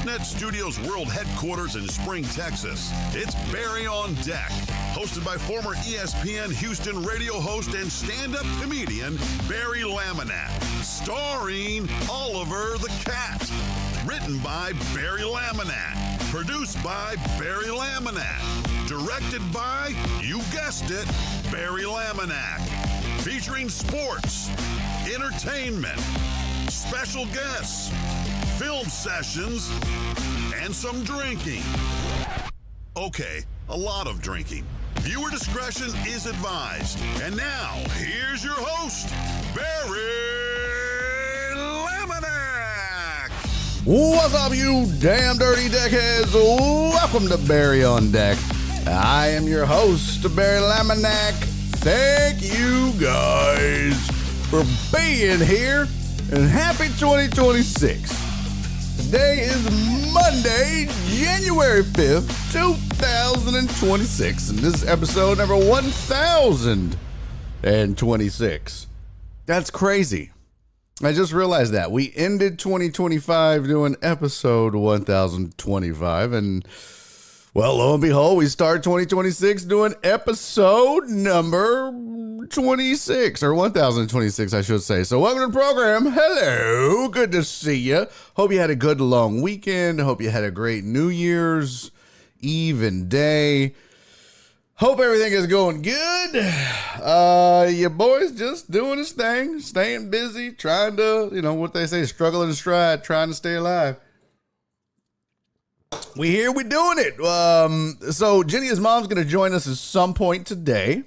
TalkNet Studios World Headquarters in Spring, Texas, it's Barry on Deck, hosted by former ESPN Houston radio host and stand-up comedian Barry Laminack, starring Oliver the Cat. Written by Barry Laminack, produced by Barry Laminack, directed by, you guessed it, Barry Laminack. Featuring sports, entertainment, special guests, film sessions, and some drinking. Okay, a lot of drinking. Viewer discretion is advised. And now, here's your host, Barry Laminack. What's up, you damn dirty deckheads? Welcome to Barry on Deck. I am your host, Barry Laminack. Thank you guys for being here, and happy 2026. Today is Monday, January 5th, 2026, and this is episode number 1026. That's crazy. I just realized that. We ended 2025 doing episode 1025, and well, lo and behold, we start 2026 doing episode number 26, or 1026, I should say. So welcome to the program. Hello. Good to see you. Hope you had a good long weekend. Hope you had a great New Year's Eve and day. Hope everything is going good. Your boy's just doing his thing, staying busy, trying to, what they say, struggling to stride, trying to stay alive. We here, we doing it. So Jenny's mom's going to join us at some point today.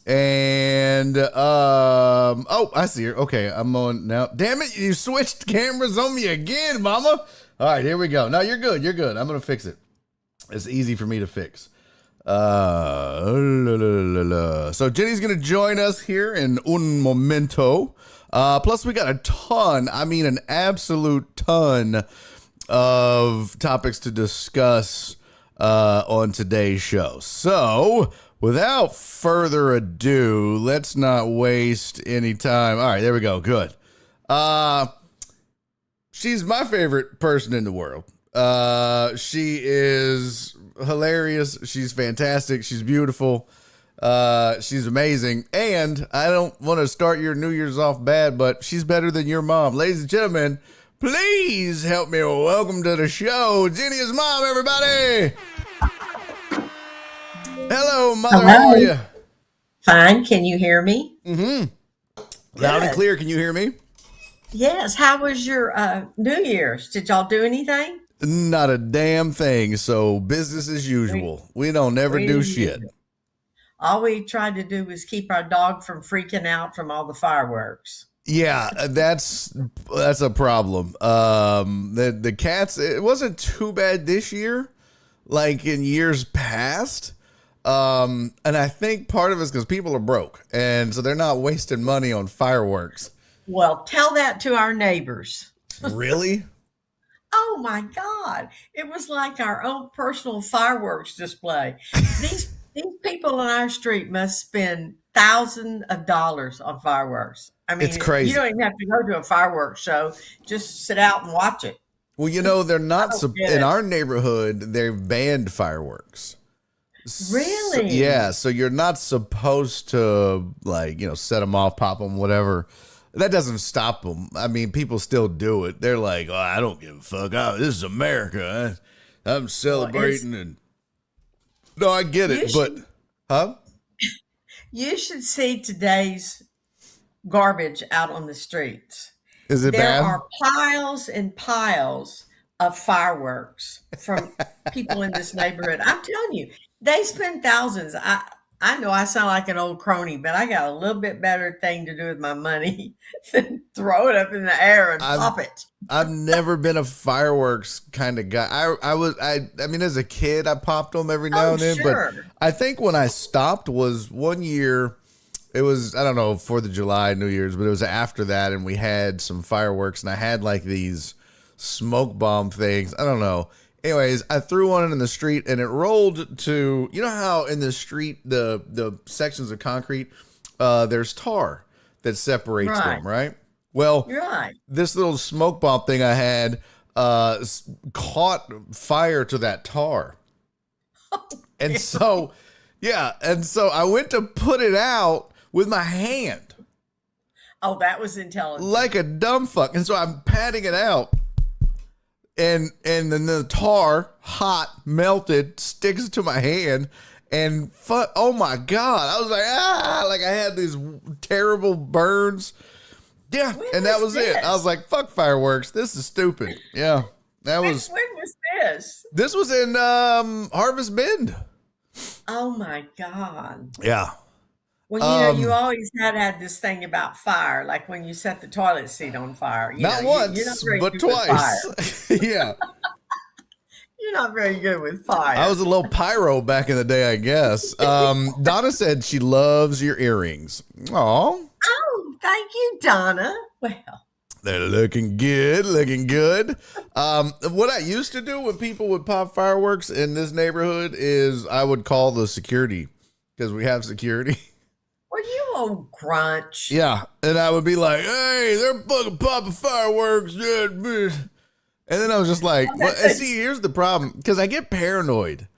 And, oh, I see her. Okay, I'm on now. Damn it, you switched cameras on me again, mama. All right, here we go. No, you're good. You're good. I'm going to fix it. It's easy for me to fix. So Jenny's going to join us here in un momento. Plus we got a ton, an absolute ton of topics to discuss on today's show. So without further ado, let's not waste any time. All right, there we go. Good. She's my favorite person in the world. She is hilarious. She's fantastic. She's beautiful. She's amazing. And I don't want to start your New Year's off bad, but she's better than your mom. Ladies and gentlemen, please help me welcome to the show Jenny's mom, everybody. Hello, mother. Hello. How are you? Fine. Can you hear me? Mm-hmm. Loud and clear. Can you hear me? Yes. How was your New Year's? Did y'all do anything? Not a damn thing. So business as usual. We don't ever do shit. All we tried to do was keep our dog from freaking out from all the fireworks. Yeah, that's a problem. The cats, it wasn't too bad this year, like in years past. And I think part of it's because people are broke, and so they're not wasting money on fireworks. Well, tell that to our neighbors. Really? Oh my God. It was like our own personal fireworks display. These people on our street must spend thousands of dollars on fireworks. It's crazy. You don't even have to go to a fireworks show. Just sit out and watch it. Well, they're not in our neighborhood. They're banned fireworks. Really? So you're not supposed to set them off, pop them, whatever. That doesn't stop them. People still do it. They're like, oh, I don't give a fuck. Oh, this is America. I'm celebrating. No, I get it, but you should see today's garbage out on the streets. Is it bad? There are piles and piles of fireworks from people in this neighborhood. I'm telling you, they spend thousands. I know I sound like an old crony, but I got a little bit better thing to do with my money than throw it up in the air and pop it. I've never been a fireworks kind of guy. I mean, as a kid, I popped them every now and then, sure. But I think when I stopped was one year. It was, I don't know, 4th of July, New Year's, but it was after that, and we had some fireworks, and I had like these smoke bomb things. I don't know. Anyways, I threw one in the street, and it rolled to, you know how in the street, the sections of concrete, there's tar that separates them, right? Well, Right. this little smoke bomb thing I had caught fire to that tar. And so, yeah. And so I went to put it out with my hand. Oh, that was intelligent. Like a dumb fuck. And so I'm patting it out. And then the tar, hot, melted, sticks to my hand. And oh my God. I was like, like I had these terrible burns. Yeah. And that was it. I was like, fuck fireworks. This is stupid. Yeah. When was this? This was in Harvest Bend. Oh my God. Yeah. Well, you always had this thing about fire, like when you set the toilet seat on fire. Not once, but twice. Yeah. You're not very good with fire. I was a little pyro back in the day, I guess. Donna said she loves your earrings. Aw. Oh, thank you, Donna. Well, they're looking good, looking good. What I used to do when people would pop fireworks in this neighborhood is I would call the security because we have security. Well, you old grunch. Yeah. And I would be like, hey, they're fucking popping fireworks. And then I was just like, see, here's the problem. Because I get paranoid.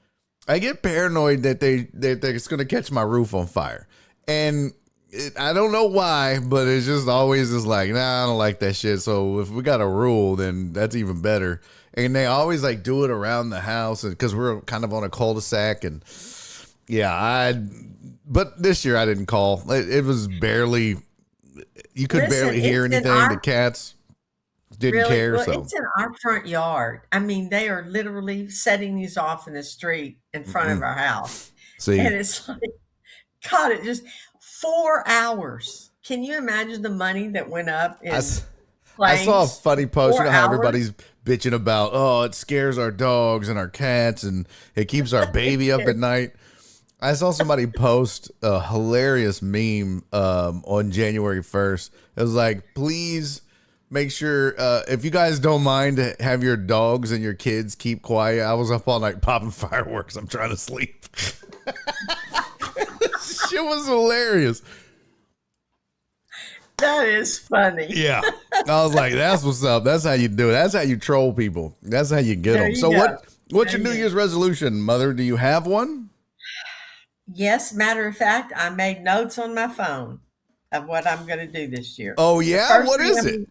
I get paranoid that it's going to catch my roof on fire. And I don't know why, but it's just always just like, nah, I don't like that shit. So if we got a rule, then that's even better. And they always like do it around the house because we're kind of on a cul-de-sac. And yeah, but this year I didn't call. It was barely, you could barely hear anything. The cats didn't care. Well, so it's in our front yard. I mean, they are literally setting these off in the street in front of our house. See, and it's like, God, it just 4 hours. Can you imagine the money that went up in I saw a funny post. You know how hours? everybody's bitching about, oh, it scares our dogs and our cats and it keeps our baby up at night. I saw somebody post a hilarious meme on January 1st. It was like, please make sure, if you guys don't mind, have your dogs and your kids keep quiet. I was up all night popping fireworks. I'm trying to sleep. Shit was hilarious. That is funny. Yeah. I was like, that's what's up. That's how you do it. That's how you troll people. That's how you get them. So what's your New Year's resolution, Mother? Do you have one? Yes, matter of fact, I made notes on my phone of what I'm going to do this year. Oh, yeah? What is it?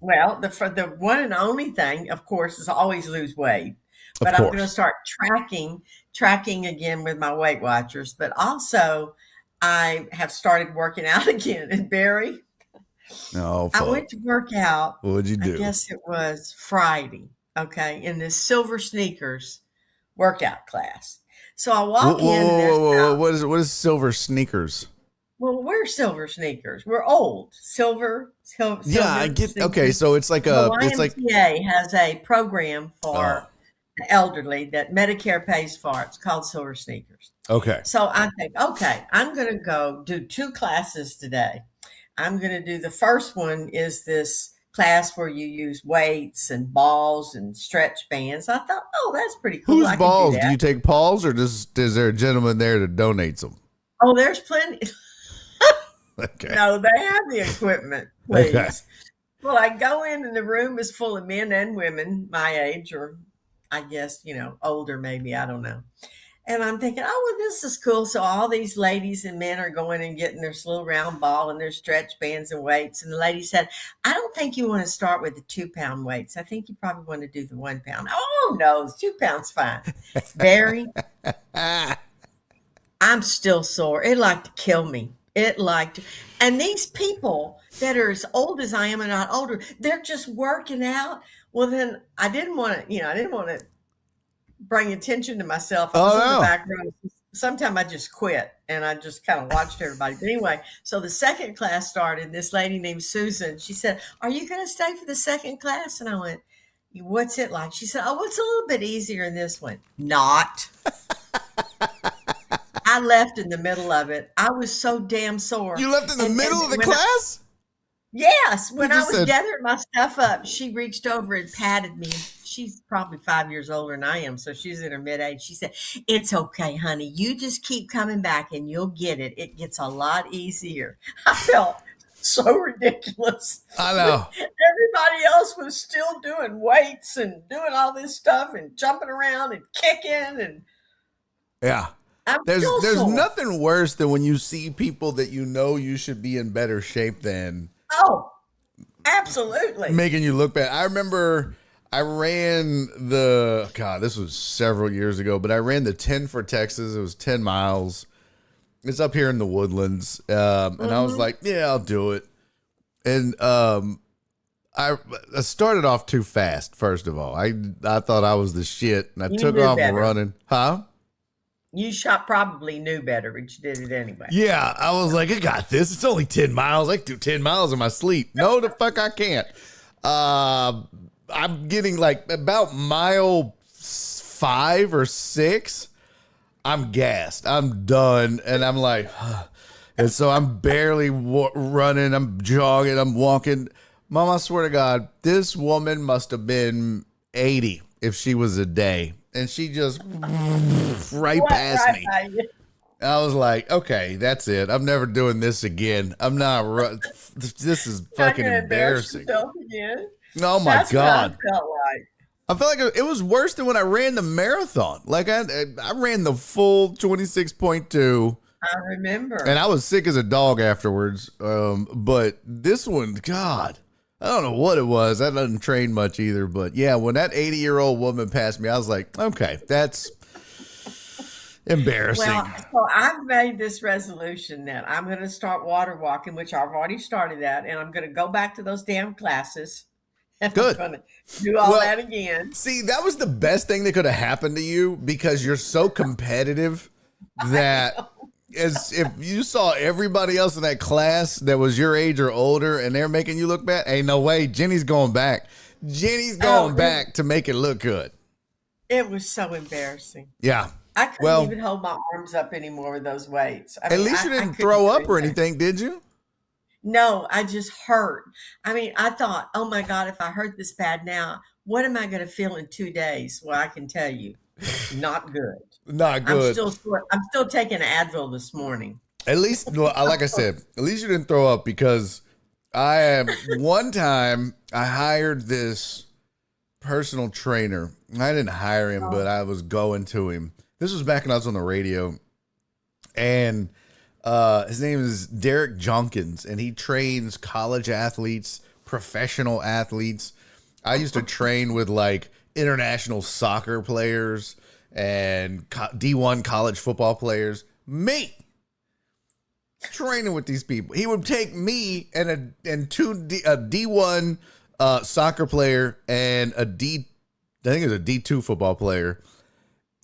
Well, the one and only thing, of course, is always lose weight. But I'm going to start tracking again with my Weight Watchers. But also, I have started working out again. And Barry, I went to work out. What'd you do? I guess it was Friday, okay, in this Silver Sneakers workout class. So I walk in. What is Silver Sneakers? Well, we're Silver Sneakers. We're old. Silver. Yeah, I get. Sneakers. Okay, so it's like the YMCA has a program for the elderly that Medicare pays for. It's called Silver Sneakers. Okay. So I think, okay, I'm going to go do 2 classes today. I'm going to do the first one is this class where you use weights and balls and stretch bands. I thought, oh, that's pretty cool. Whose balls? Do you take Paul's or is there a gentleman there that donates them? Oh, there's plenty. Okay. No, they have the equipment, please. Okay. Well, I go in and the room is full of men and women my age, or I guess, older maybe, I don't know. And I'm thinking, oh, well, this is cool. So all these ladies and men are going and getting their little round ball and their stretch bands and weights. And the lady said, I don't think you want to start with the 2-pound weights. I think you probably want to do the 1 pound. Oh, no, 2 pounds fine. Barry, I'm still sore. It like to kill me. And these people that are as old as I am and not older, they're just working out. Well, then I didn't want to bring attention to myself. I was in the background. Sometimes I just quit and I just kind of watched everybody. But anyway, so the second class started. This lady named Susan, she said, are you going to stay for the second class? And I went, what's it like? She said, oh, it's a little bit easier in this one. Not. I left in the middle of it. I was so damn sore. You left in the middle of the class? Yes. When I was gathering my stuff up, she reached over and patted me. She's probably 5 years older than I am, so she's in her mid-age. She said, it's okay, honey. You just keep coming back and you'll get it. It gets a lot easier. I felt so ridiculous. I know. Everybody else was still doing weights and doing all this stuff and jumping around and kicking, and Yeah. I'm There's still sore. nothing worse than when you see people that you know you should be in better shape than Oh, absolutely. making you look bad. I remember I ran this was several years ago, but I ran the 10 for Texas. It was 10 miles. It's up here in the Woodlands. And I was like, yeah, I'll do it. And I started off too fast, first of all. I thought I was the shit, and I You took knew off better. running. Huh? You probably knew better, but you did it anyway. Yeah, I was like, I got this. It's only 10 miles. I can do 10 miles in my sleep. No, the fuck I can't. I'm getting like about mile 5 or 6. I'm gassed. I'm done. And I'm like, and so I'm barely running. I'm jogging. I'm walking. Mom, I swear to God, this woman must have been 80 if she was a day. And she just right past me. I was like, okay, that's it. I'm never doing this again. I'm not. This is fucking embarrassing. Again. Oh my That's God. what I felt like. I felt like it was worse than when I ran the marathon. Like I ran the full 26.2. I remember. And I was sick as a dog afterwards. But this one, God, I don't know what it was. I didn't train much either. But yeah, when that 80-year-old woman passed me, I was like, okay, that's embarrassing. Well, so I've made this resolution that I'm going to start water walking, which I've already started that, and I'm going to go back to those damn classes. And Good. I'm going to do all that again. See, that was the best thing that could have happened to you because you're so competitive that as if you saw everybody else in that class that was your age or older and they're making you look bad, ain't no way. Jenny's going back. Jenny's going back to make it look good. It was so embarrassing. Yeah. I couldn't even hold my arms up anymore with those weights. At least you didn't throw up or anything, did you? No, I just hurt. I mean, I thought, oh my God, if I hurt this bad now, what am I going to feel in 2 days? Well, I can tell you, not good. Not good. I'm still taking Advil this morning. At least, like I said, at least you didn't throw up because one time I hired this personal trainer. I didn't hire him, but I was going to him. This was back when I was on the radio, and his name is Derek Jonkins, and he trains college athletes, professional athletes. I used to train with like international soccer players and D1 college football players. Me training with these people. He would take me and a D1 soccer player and I think it was a D2 football player.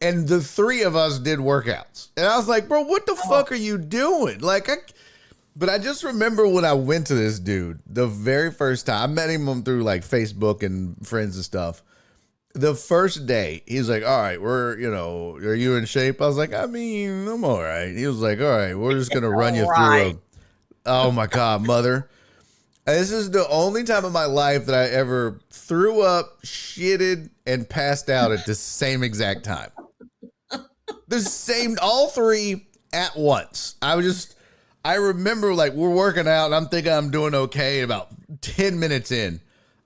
And the three of us did workouts. And I was like, bro, what the fuck are you doing? But I just remember when I went to this dude the very first time. I met him through like Facebook and friends and stuff. The first day, he's like, all right, are you in shape? I was like, I mean, I'm all right. He was like, all right, we're just going to run you through oh my God, mother. This is the only time in my life that I ever threw up, shitted, and passed out at the same exact time. All three at once. I remember like we're working out and I'm thinking I'm doing okay. About 10 minutes in,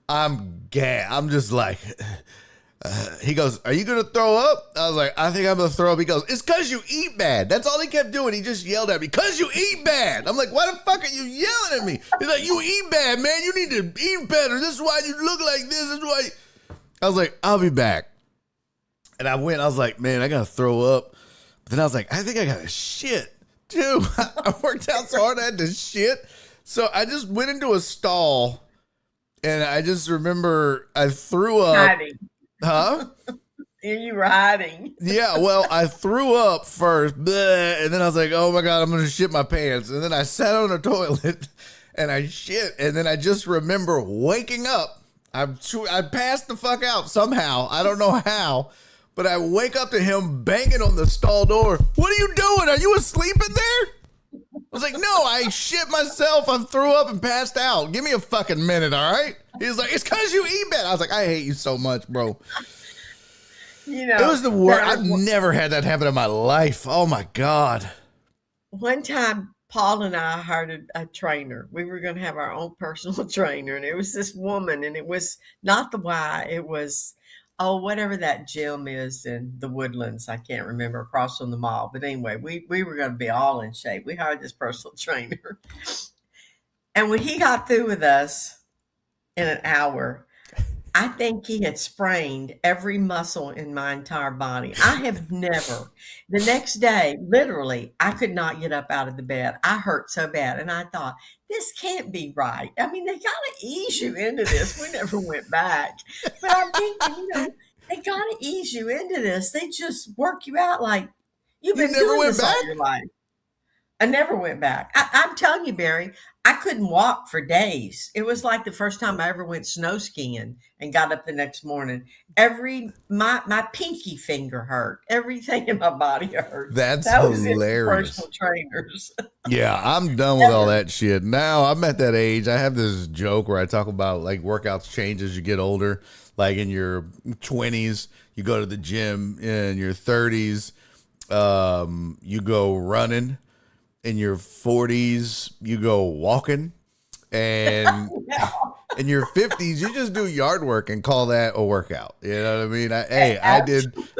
I'm just like, he goes, are you going to throw up? I was like, I think I'm going to throw up. He goes, it's because you eat bad. That's all he kept doing. He just yelled at me, because you eat bad. I'm like, why the fuck are you yelling at me? He's like, you eat bad, man. You need to eat better. This is why you look like this. This is why. I was like, I'll be back. And I was like, man, I got to throw up. But then I was like, I think I got to shit too. I worked out so hard I had to shit. So I just went into a stall and I just remember I threw up. Hiding. Huh? You were hiding. Yeah, well, I threw up first, bleh, and then I was like, oh my God, I'm going to shit my pants. And then I sat on the toilet and I shit. And then I just remember waking up. I passed the fuck out somehow. I don't know how. But I wake up to him banging on the stall door. What are you doing? Are you asleep in there? I was like, no, I shit myself. I threw up and passed out. Give me a fucking minute, all right? He was like, it's because you eat bad. I was like, I hate you so much, bro. It was the worst. I've never had that happen in my life. Oh, my God. One time, Paul and I hired a trainer. We were going to have our own personal trainer, and it was this woman, and it was not the Y, it was, oh, whatever that gym is in the Woodlands. I can't remember, across from the mall. But anyway, we were going to be all in shape. We hired this personal trainer. And when he got through with us in an hour, I think he had sprained every muscle in my entire body. I have never, the next day, literally, I could not get up out of the bed. I hurt so bad. And I thought, this can't be right. I mean, they got to ease you into this. We never went back. But I'm thinking, they got to ease you into this. They just work you out like you've been doing this all your life. I never went back. I'm telling you, Barry, I couldn't walk for days. It was like the first time I ever went snow skiing and got up the next morning. My pinky finger hurt. Everything in my body hurt. That's that was hilarious. Personal trainers. Yeah, I'm done with all that shit. Now I'm at that age. I have this joke where I talk about like workouts change as you get older. Like in your 20s, you go to the gym. In your 30s, you go running. In your 40s, you go walking, and in your 50s, you just do yard work and call that a workout. You know what I mean?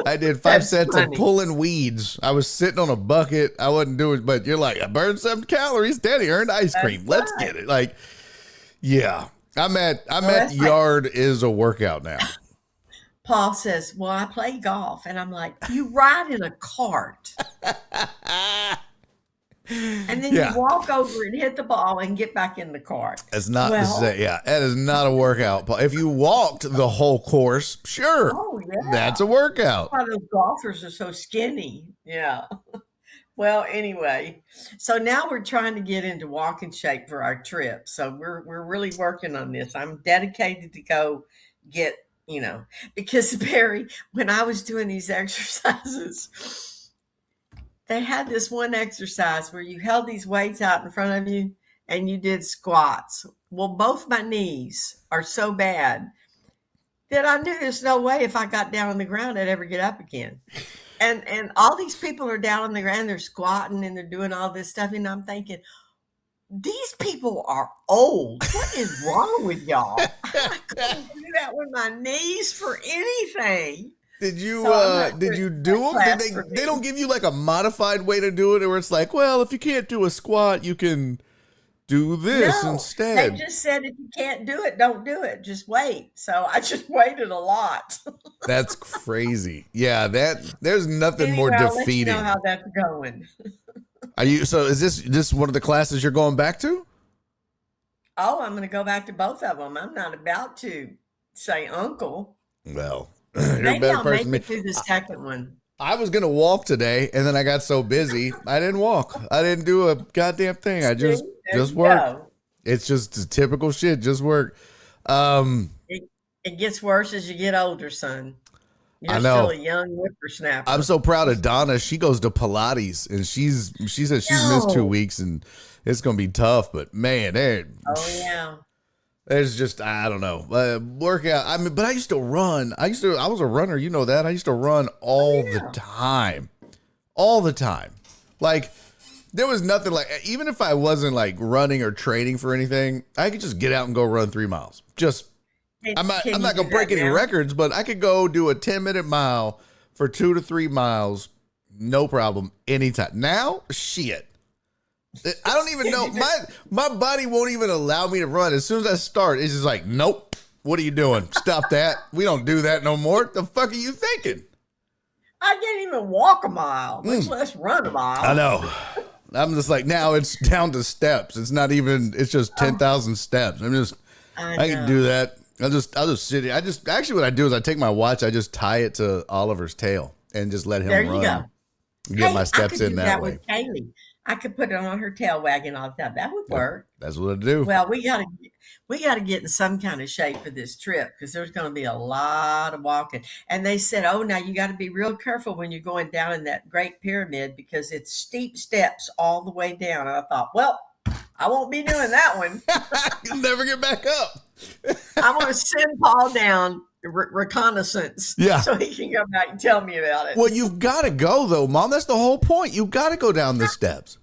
I did 5 sets of pulling weeds. I was sitting on a bucket. I wasn't doing, but you're like, I burned some calories. Daddy earned ice cream. Let's get it. Like, yeah, I'm at yard is a workout now. Paul says, well, I play golf, and I'm like, you ride in a cart. And then you walk over and hit the ball and get back in the cart. That's not the same. Yeah, that is not a workout. If you walked the whole course, sure. Oh, yeah. That's a workout. That's why those golfers are so skinny. Yeah. Well, anyway, so now we're trying to get into walking shape for our trip. So we're really working on this. I'm dedicated to go get, because Barry, when I was doing these exercises, they had this one exercise where you held these weights out in front of you and you did squats. Well, both my knees are so bad that I knew there's no way if I got down on the ground I'd ever get up again. And all these people are down on the ground, they're squatting and they're doing all this stuff. And I'm thinking, these people are old. What is wrong with y'all? I couldn't do that with my knees for anything. Did you do them? They don't give you like a modified way to do it, or it's like, well, if you can't do a squat, you can do this instead. They just said if you can't do it, don't do it. Just wait. So I just waited a lot. That's crazy. Yeah, there's nothing more defeating. I'll let you know how that's going. So is this one of the classes you're going back to? Oh, I'm going to go back to both of them. I'm not about to say uncle. Well. Maybe I'll make it through the second one. I was going to walk today, and then I got so busy, I didn't walk. I didn't do a goddamn thing. I just work. It's just the typical shit, just work. It gets worse as you get older, son. You're still a young whippersnapper. I'm so proud of Donna. She goes to Pilates, and she said she's missed 2 weeks, and it's going to be tough, but man, yeah. There's just, I don't know, workout. I mean, but I used to run. I was a runner. You know that. I used to run all the time. Like there was nothing like, even if I wasn't like running or training for anything, I could just get out and go run 3 miles. I'm not going to break any records, but I could go do a 10-minute mile for 2 to 3 miles. No problem. Anytime. Now, shit. I don't even know. My body won't even allow me to run. As soon as I start, it's just like, nope. What are you doing? Stop that. We don't do that no more. What the fuck are you thinking? I can't even walk a mile, much less run a mile. I know. I'm just like, now it's down to steps. It's just 10,000 steps. I can do that. I'll just sit here. Actually what I do is I take my watch, I just tie it to Oliver's tail and just let him run. There you go. Get my steps in that way. With Kaylee. I could put it on her tail wagging all the time. That would work. That's what I do. Well, we gotta get in some kind of shape for this trip because there's going to be a lot of walking. And they said, "Oh, now you got to be real careful when you're going down in that Great Pyramid because it's steep steps all the way down." And I thought, well, I won't be doing that one. You'll never get back up. I want to send Paul down. Reconnaissance, so he can come back and tell me about it. Well, you've got to go though, Mom. That's the whole point. You've got to go down the steps.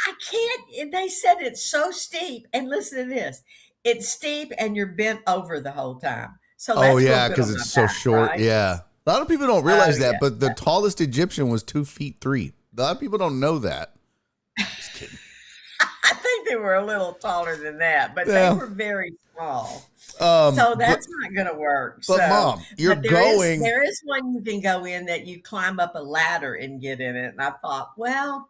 I can't. They said it's so steep. And listen to this, it's steep and you're bent over the whole time. So Oh, that's real yeah, good because on my it's so back, short. right? Yeah. A lot of people don't Oh, realize that, yeah. but the tallest Egyptian was 2'3". A lot of people don't know that. Just kidding. I think they were a little taller than that, but they Yeah. were very small. So But that's not going to work. Mom, you're But there is going. there is one you can go in that you climb up a ladder and get in it. And I thought, well,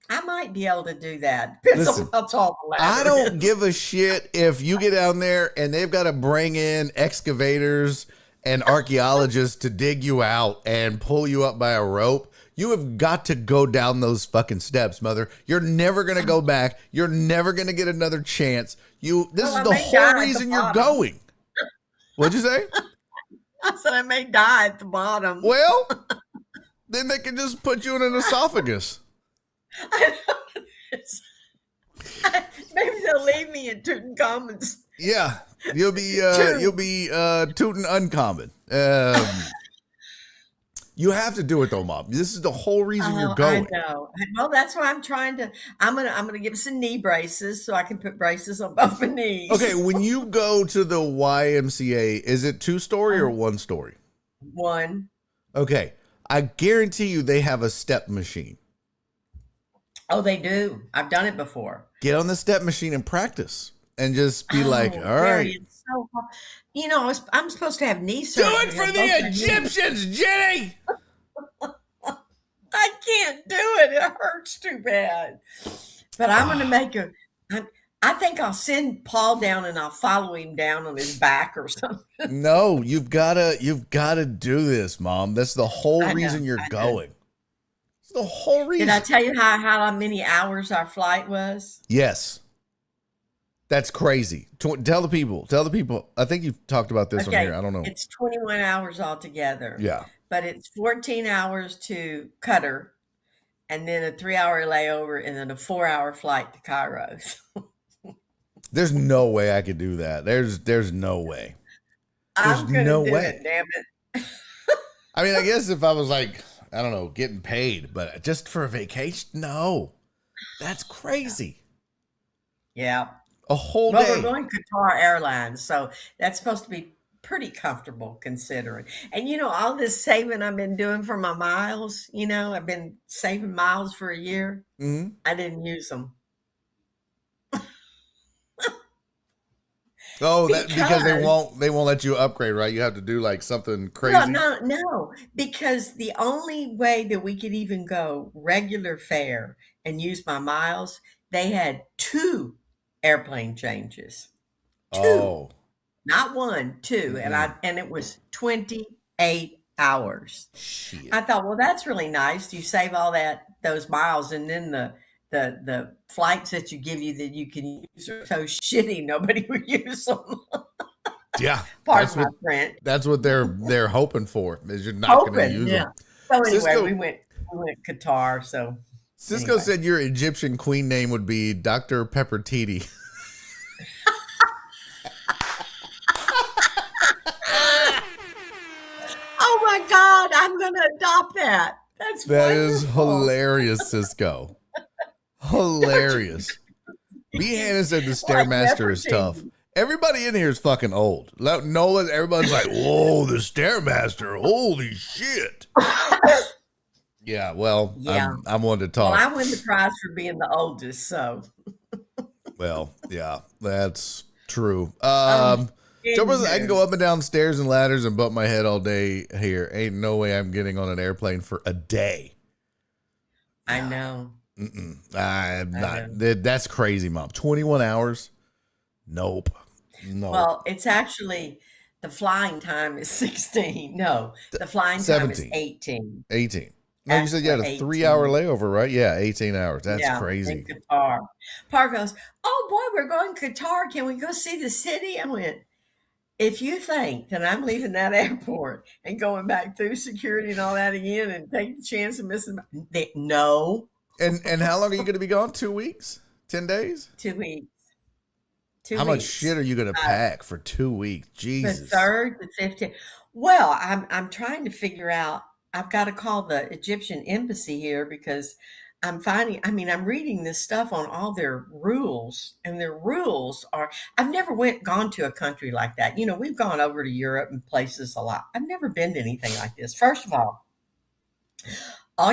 I might be able to do that. Depends on Listen, how tall the I ladder don't is. give a shit if you get down there and they've got to bring in excavators and archaeologists to dig you out and pull you up by a rope. You have got to go down those fucking steps, mother. You're never going to go back. You're never going to get another chance. This Well, I is the may die whole at the reason you're bottom. going. What'd you say? I said I may die at the bottom. Well, then they can just put you in an esophagus. Maybe they'll leave me in Tutankhamun's. Yeah, you'll be tootin' uncommon. You have to do it though, Mom. This is the whole reason you're going. I know. Well, that's why I'm trying to. I'm gonna get some knee braces so I can put braces on both my knees. Okay, when you go to the YMCA, is it 2-story or 1-story? One. Okay, I guarantee you they have a step machine. Oh, they do. I've done it before. Get on the step machine and practice, and just be like, all Mary, right. it's so hard. You know, I'm supposed to have knee Do surgery. it for on both the my knees. Egyptians, Jenny! I can't do it. It hurts too bad. But I'm going to make I think I'll send Paul down and I'll follow him down on his back or something. No, you've gotta do this, Mom. That's the whole I know, reason you're I know. going. It's the whole reason. Did I tell you how many hours our flight was? Yes. That's crazy. Tell the people. I think you've talked about this on here. I don't know. It's 21 hours altogether. Yeah. But it's 14 hours to Qatar, and then a 3-hour layover, and then a 4-hour flight to Cairo. There's no way I could do that. There's no way. I'm gonna no do way. it, damn it. I mean, I guess if I was like, I don't know, getting paid, but just for a vacation, no. That's crazy. Yeah. A whole Well, day. we're going Qatar Airlines, so that's supposed to be pretty comfortable considering. And all this saving I've been doing for my miles, I've been saving miles for a year. Mhm. I didn't use them. Oh, because they won't let you upgrade, right? You have to do like something crazy. No, because the only way that we could even go regular fare and use my miles, they had 2 airplane changes. 2. Oh. Not 1, 2. And it was 28 hours. Shit. I thought, well, that's really nice. You save all those miles, and then the flights that you give you that you can use are so shitty nobody would use them. Yeah. Pardon my French. That's what they're hoping for, is you're not going to use them. So anyway, Cisco, we went Qatar. So Cisco said your Egyptian queen name would be Dr. Peppertiti. Oh my God, I'm going to adopt that. That is hilarious, Cisco. Hilarious. B. Hannah said the Stairmaster is tough. Everybody in here is fucking old. Nolan, everybody's like, whoa, the Stairmaster. Holy shit. Yeah, well, Yeah. I'm one to talk. Well, I win the prize for being the oldest, so. Well, yeah, that's true. Joe Bros, I can go up and down stairs and ladders and bump my head all day here. Ain't no way I'm getting on an airplane for a day. I know. I'm not. That's crazy, Mom. 21 hours? Nope. No. Well, it's actually, the flying time is 16. No, the flying 17. time is 18. 18. No, you said you had a 18. 3-hour layover, right? Yeah, 18 hours. That's crazy. In Qatar. Par goes, oh boy, we're going to Qatar. Can we go see the city? I went, if you think that I'm leaving that airport and going back through security and all that again and take the chance of missing, no. And how long are you going to be gone? 2 weeks? 10 days? 2 weeks. How much shit are you going to pack for 2 weeks? Jesus. The 3rd, the 15th. Well, I'm trying to figure out. I've got to call the Egyptian embassy here because I'm reading this stuff on all their rules, and their rules are, I've never gone to a country like that. We've gone over to Europe and places a lot. I've never been to anything like this. First of all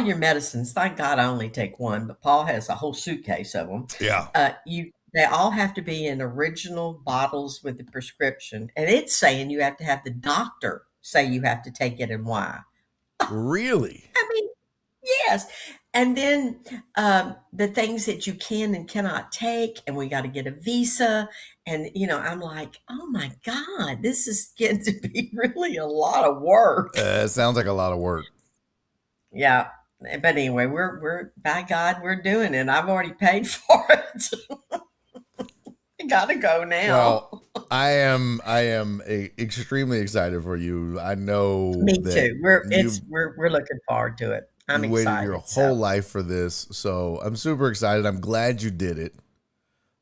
your medicines, thank God I only take one, but Paul has a whole suitcase of them. Yeah. They all have to be in original bottles with the prescription, and it's saying you have to have the doctor say you have to take it and why. Really? I mean, yes. And then the things that you can and cannot take, and we got to get a visa. And, I'm like, oh my God, this is getting to be really a lot of work. It sounds like a lot of work. Yeah. But anyway, we're by God, we're doing it. I've already paid for it. I gotta go now. Well, I am extremely excited for you. I know. Me too. We're looking forward to it. I'm you excited. Waited your whole life for this, so I'm super excited. I'm glad you did it.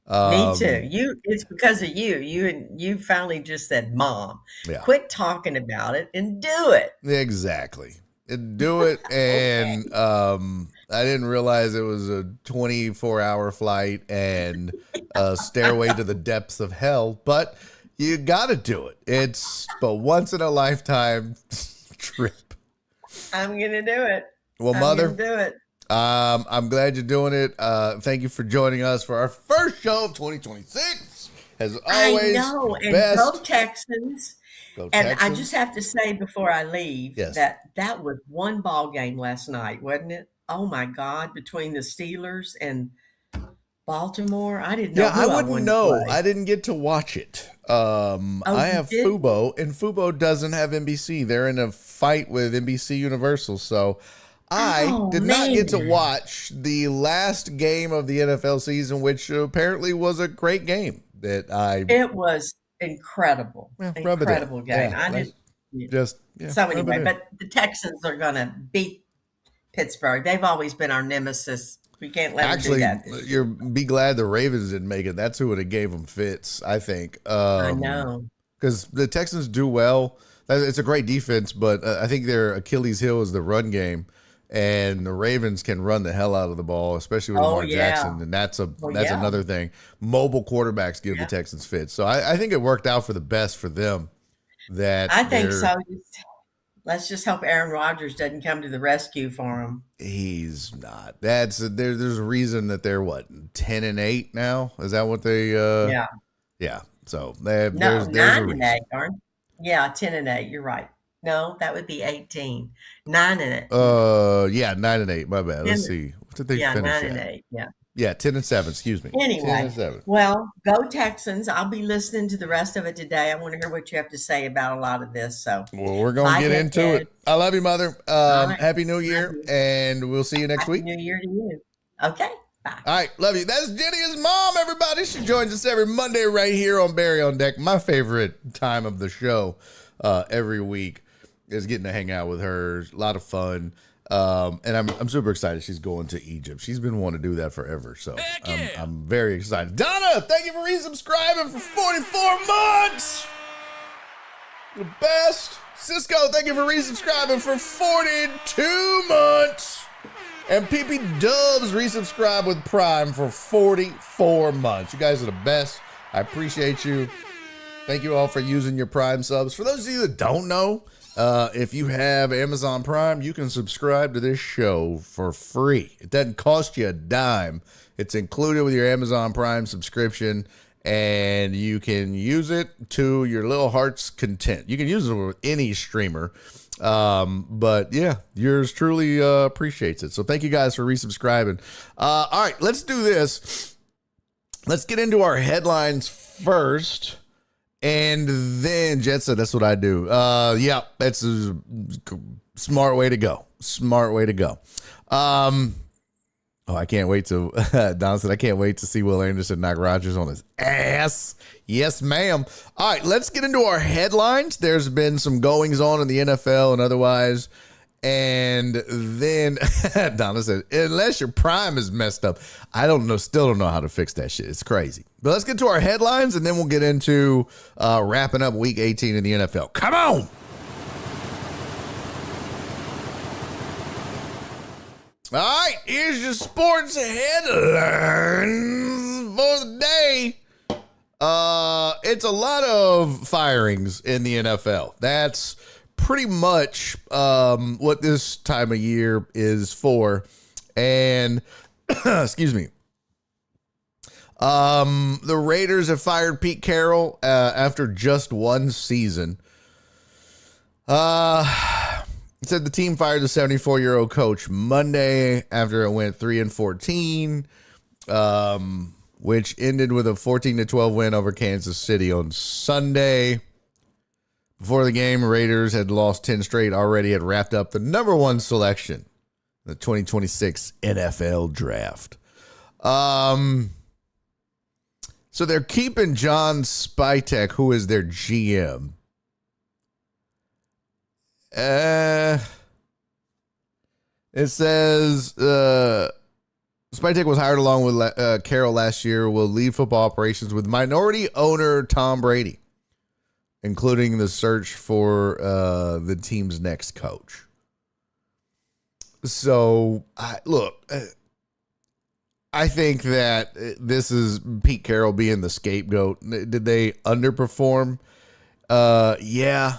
Me too. It's because of you. You finally just said, "Mom, quit talking about it and do it." Exactly. Do it. And I didn't realize it was a 24-hour flight and a stairway to the depths of hell, but you got to do it. It's a once in a lifetime trip. I'm going to do it. Well, Mother, I'm gonna do it. I'm glad you're doing it. Thank you for joining us for our first show of 2026. As always, I know. And best. Go Texans. Go And Texans. I just have to say before I leave that was one ball game last night, wasn't it? Oh my God! Between the Steelers and Baltimore, I didn't know. I wouldn't know. I didn't get to watch it. I have Fubo, and Fubo doesn't have NBC. They're in a fight with NBC Universal, so I did not get to watch the last game of the NFL season, which apparently was a great game. It was incredible, incredible game. Yeah, So anyway, but the Texans are going to beat Pittsburgh. They've always been our nemesis. We can't let them do that. Be glad the Ravens didn't make it. That's who would have gave them fits, I think. I know. Because the Texans do well. It's a great defense, but I think their Achilles heel is the run game. And the Ravens can run the hell out of the ball, especially with Lamar Jackson. And that's another thing. Mobile quarterbacks give the Texans fits. So I think it worked out for the best for them. I think so. Let's just hope Aaron Rodgers doesn't come to the rescue for him. He's not. There's a reason that they're 10-8 now. Is that what they? Yeah. So there's 9-8, aren't? Yeah, 10-8. You're right. No, that would be 18. 9-8. 9-8. My bad. Let's see. What did they finish 9-8. Yeah. Yeah, 10-7. Excuse me. Anyway, 10-7. Well, go Texans. I'll be listening to the rest of it today. I want to hear what you have to say about a lot of this. So, well, we're going to get into it. I love you, Mother. Happy New Year, and we'll see you next week. Happy New Year to you. Okay. Bye. All right, love you. That's Jenny's mom, everybody. She joins us every Monday right here on Barry on Deck. My favorite time of the show every week is getting to hang out with her. A lot of fun. And I'm super excited she's going to Egypt. She's been wanting to do that forever. So I'm very excited. Donna, thank you for resubscribing for 44 months. The best. Cisco, thank you for resubscribing for 42 months. And PP Dubs resubscribed with Prime for 44 months. You guys are the best. I appreciate you. Thank you all for using your Prime subs. For those of you that don't know, if you have Amazon Prime, you can subscribe to this show for free. It doesn't cost you a dime. It's included with your Amazon Prime subscription, and you can use it to your little heart's content. You can use it with any streamer. But yeah, yours truly appreciates it. So thank you guys for resubscribing. All right, let's do this. Let's get into our headlines first. And then Jetson, that's what I do. Yeah, that's a smart way to go. Smart way to go. I can't wait to, Don said, I can't wait to see Will Anderson knock Rodgers on his ass. Yes, ma'am. All right, let's get into our headlines. There's been some goings on in the NFL and otherwise. And then Donna said, unless your Prime is messed up, still don't know how to fix that shit. It's crazy. But let's get to our headlines, and then we'll get into wrapping up Week 18 in the NFL. Come on. All right, here's your sports headlines for the day. It's a lot of firings in the NFL. That's pretty much what this time of year is for. And excuse me. The Raiders have fired Pete Carroll after just one season. It said the team fired the 74-year-old coach Monday after it went 3-14, which ended with a 14-12 win over Kansas City on Sunday. Before the game, Raiders had lost 10 straight, already had wrapped up the number one selection in the 2026 NFL draft. So they're keeping John Spytek, who is their GM. It says Spytek was hired along with Carroll last year, will lead football operations with minority owner Tom Brady, including the search for the team's next coach. So, I think that this is Pete Carroll being the scapegoat. Did they underperform? Yeah.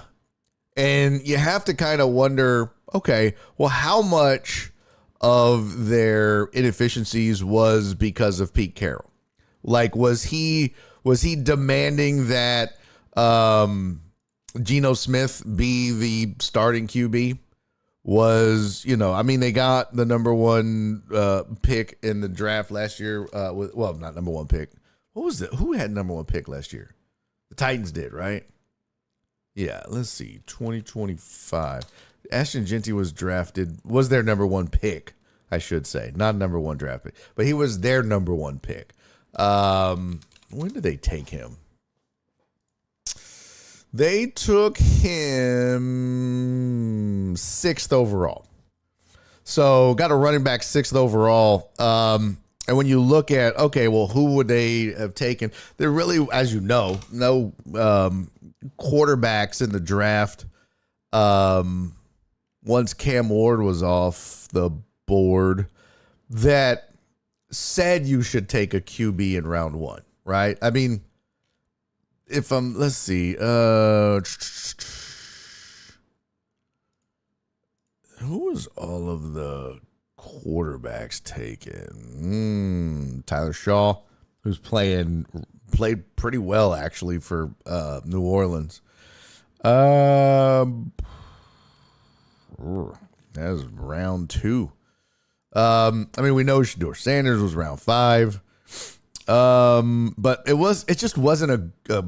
And you have to kind of wonder, okay, well, how much of their inefficiencies was because of Pete Carroll? Like, was he demanding that Geno Smith be the starting QB? They got the number one pick in the draft last year. Not number one pick. What was it? Who had number one pick last year? The Titans did, right? Yeah, let's see. 2025. Ashton Genty was their number one pick, I should say. Not number one draft pick, but he was their number one pick. When did they take him? They took him 6th overall. So got a running back 6th overall. And when you look at, okay, well, who would they have taken? They're really, as you know, no quarterbacks in the draft. Once Cam Ward was off the board, that said you should take a QB in round one, right? I mean, let's see, who was all of the quarterbacks taken? Tyler Shaw, who's played pretty well actually for New Orleans. That was round 2. We know Shedeur Sanders was round 5. But it just wasn't a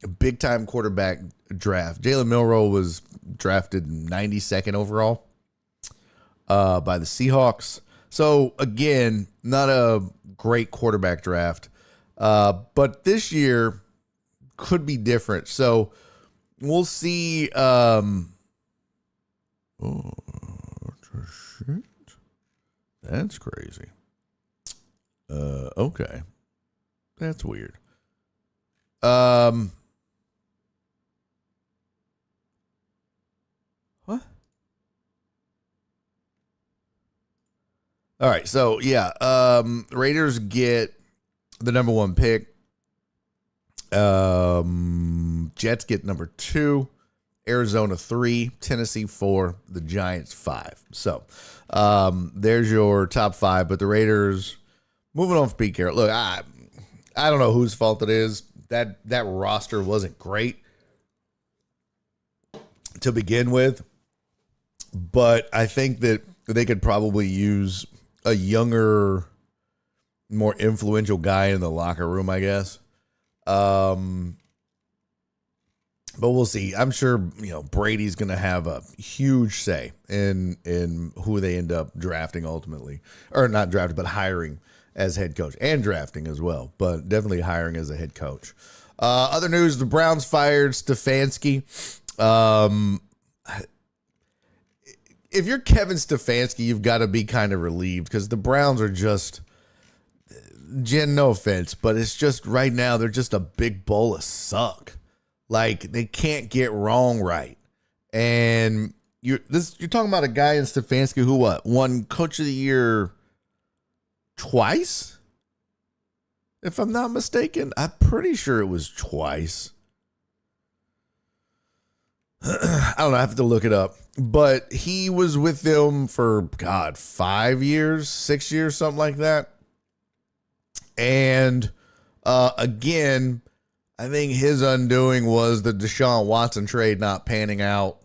big time quarterback draft. Jalen Milroe was drafted 92nd overall by the Seahawks. So again, not a great quarterback draft. But this year could be different. So we'll see. Shit. That's crazy. Okay. That's weird. What? All right, so yeah, Raiders get the number one pick. Jets get number 2. Arizona 3, Tennessee 4, the Giants 5. So there's your top 5. But the Raiders, moving on from Pete Carroll. Look, I don't know whose fault it is. That roster wasn't great to begin with. But I think that they could probably use a younger, more influential guy in the locker room, I guess. But we'll see. I'm sure, Brady's going to have a huge say in who they end up drafting ultimately. Or not drafting, but hiring as head coach. And drafting as well. But definitely hiring as a head coach. Other news, the Browns fired Stefanski. If you're Kevin Stefanski, you've got to be kind of relieved because the Browns are just, Jen, no offense, but it's just right now they're just a big bowl of suck. Like, they can't get wrong right. And, you're talking about a guy in Stefanski who won Coach of the Year twice, if I'm not mistaken. I'm pretty sure it was twice. I don't know. I have to look it up. But he was with them for, 5 years, 6 years, something like that. And again, I think his undoing was the Deshaun Watson trade not panning out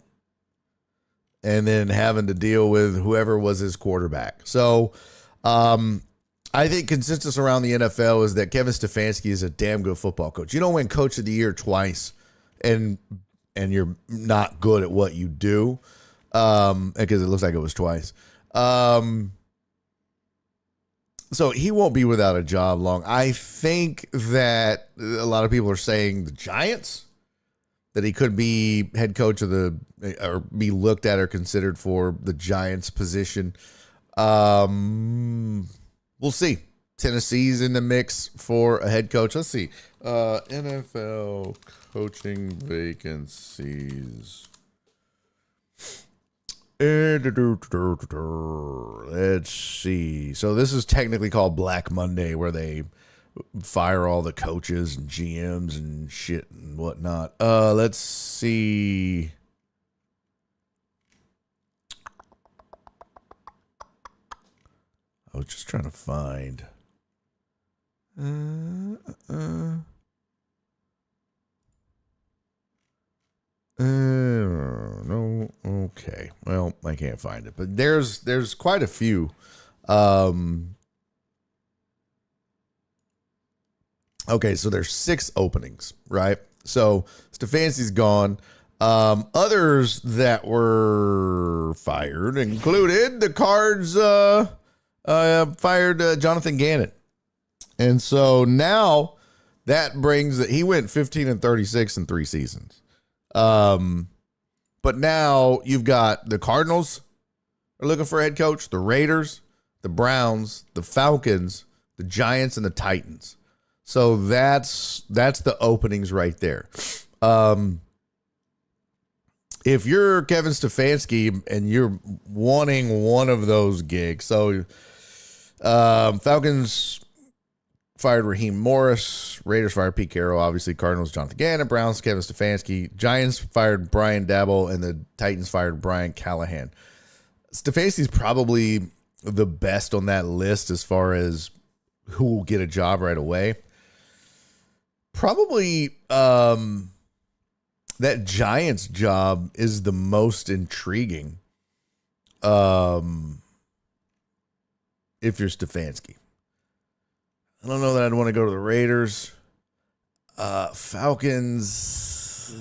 and then having to deal with whoever was his quarterback. So I think consensus around the NFL is that Kevin Stefanski is a damn good football coach. You don't win Coach of the Year twice and you're not good at what you do, because it looks like it was twice. So he won't be without a job long. I think that a lot of people are saying the Giants, that he could be head coach or be looked at or considered for the Giants position. We'll see. Tennessee's in the mix for a head coach. Let's see. NFL coaching vacancies. Let's see. So this is technically called Black Monday, where they fire all the coaches and GMs and shit and whatnot. Let's see. I was just trying to find. No. Okay. Well, I can't find it, but there's quite a few. Okay, so there's 6 openings, right? So Stefanski's gone. Others that were fired included the Cards fired Jonathan Gannon. And so now that brings that he went 15-36 in 3 seasons. But now you've got the Cardinals are looking for a head coach, the Raiders, the Browns, the Falcons, the Giants, and the Titans. So that's the openings right there. If you're Kevin Stefanski and you're wanting one of those gigs, so Falcons fired Raheem Morris, Raiders fired Pete Carroll, obviously Cardinals Jonathan Gannon, Browns Kevin Stefanski, Giants fired Brian Daboll, and the Titans fired Brian Callahan. Stefanski's probably the best on that list as far as who will get a job right away. Probably that Giants job is the most intriguing if you're Stefanski. I don't know that I'd want to go to the Raiders. Falcons,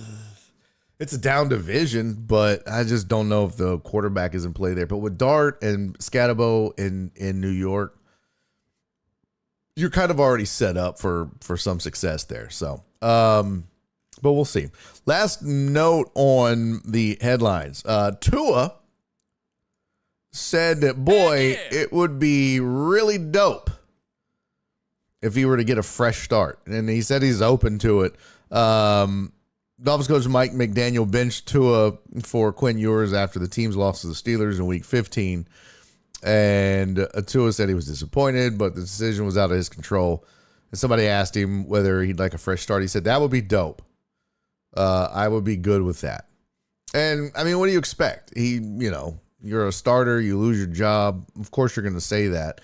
it's a down division, but I just don't know if the quarterback is in play there. But with Dart and Scatabo in New York, you're kind of already set up for some success there. So, but we'll see. Last note on the headlines. Tua said that, boy, it would be really dope if he were to get a fresh start. And he said he's open to it. Dolphins coach Mike McDaniel benched Tua for Quinn Ewers after the team's loss to the Steelers in Week 15. And Tua said he was disappointed, but the decision was out of his control. And somebody asked him whether he'd like a fresh start. He said, that would be dope. I would be good with that. And, I mean, what do you expect? You're a starter. You lose your job. Of course you're going to say that.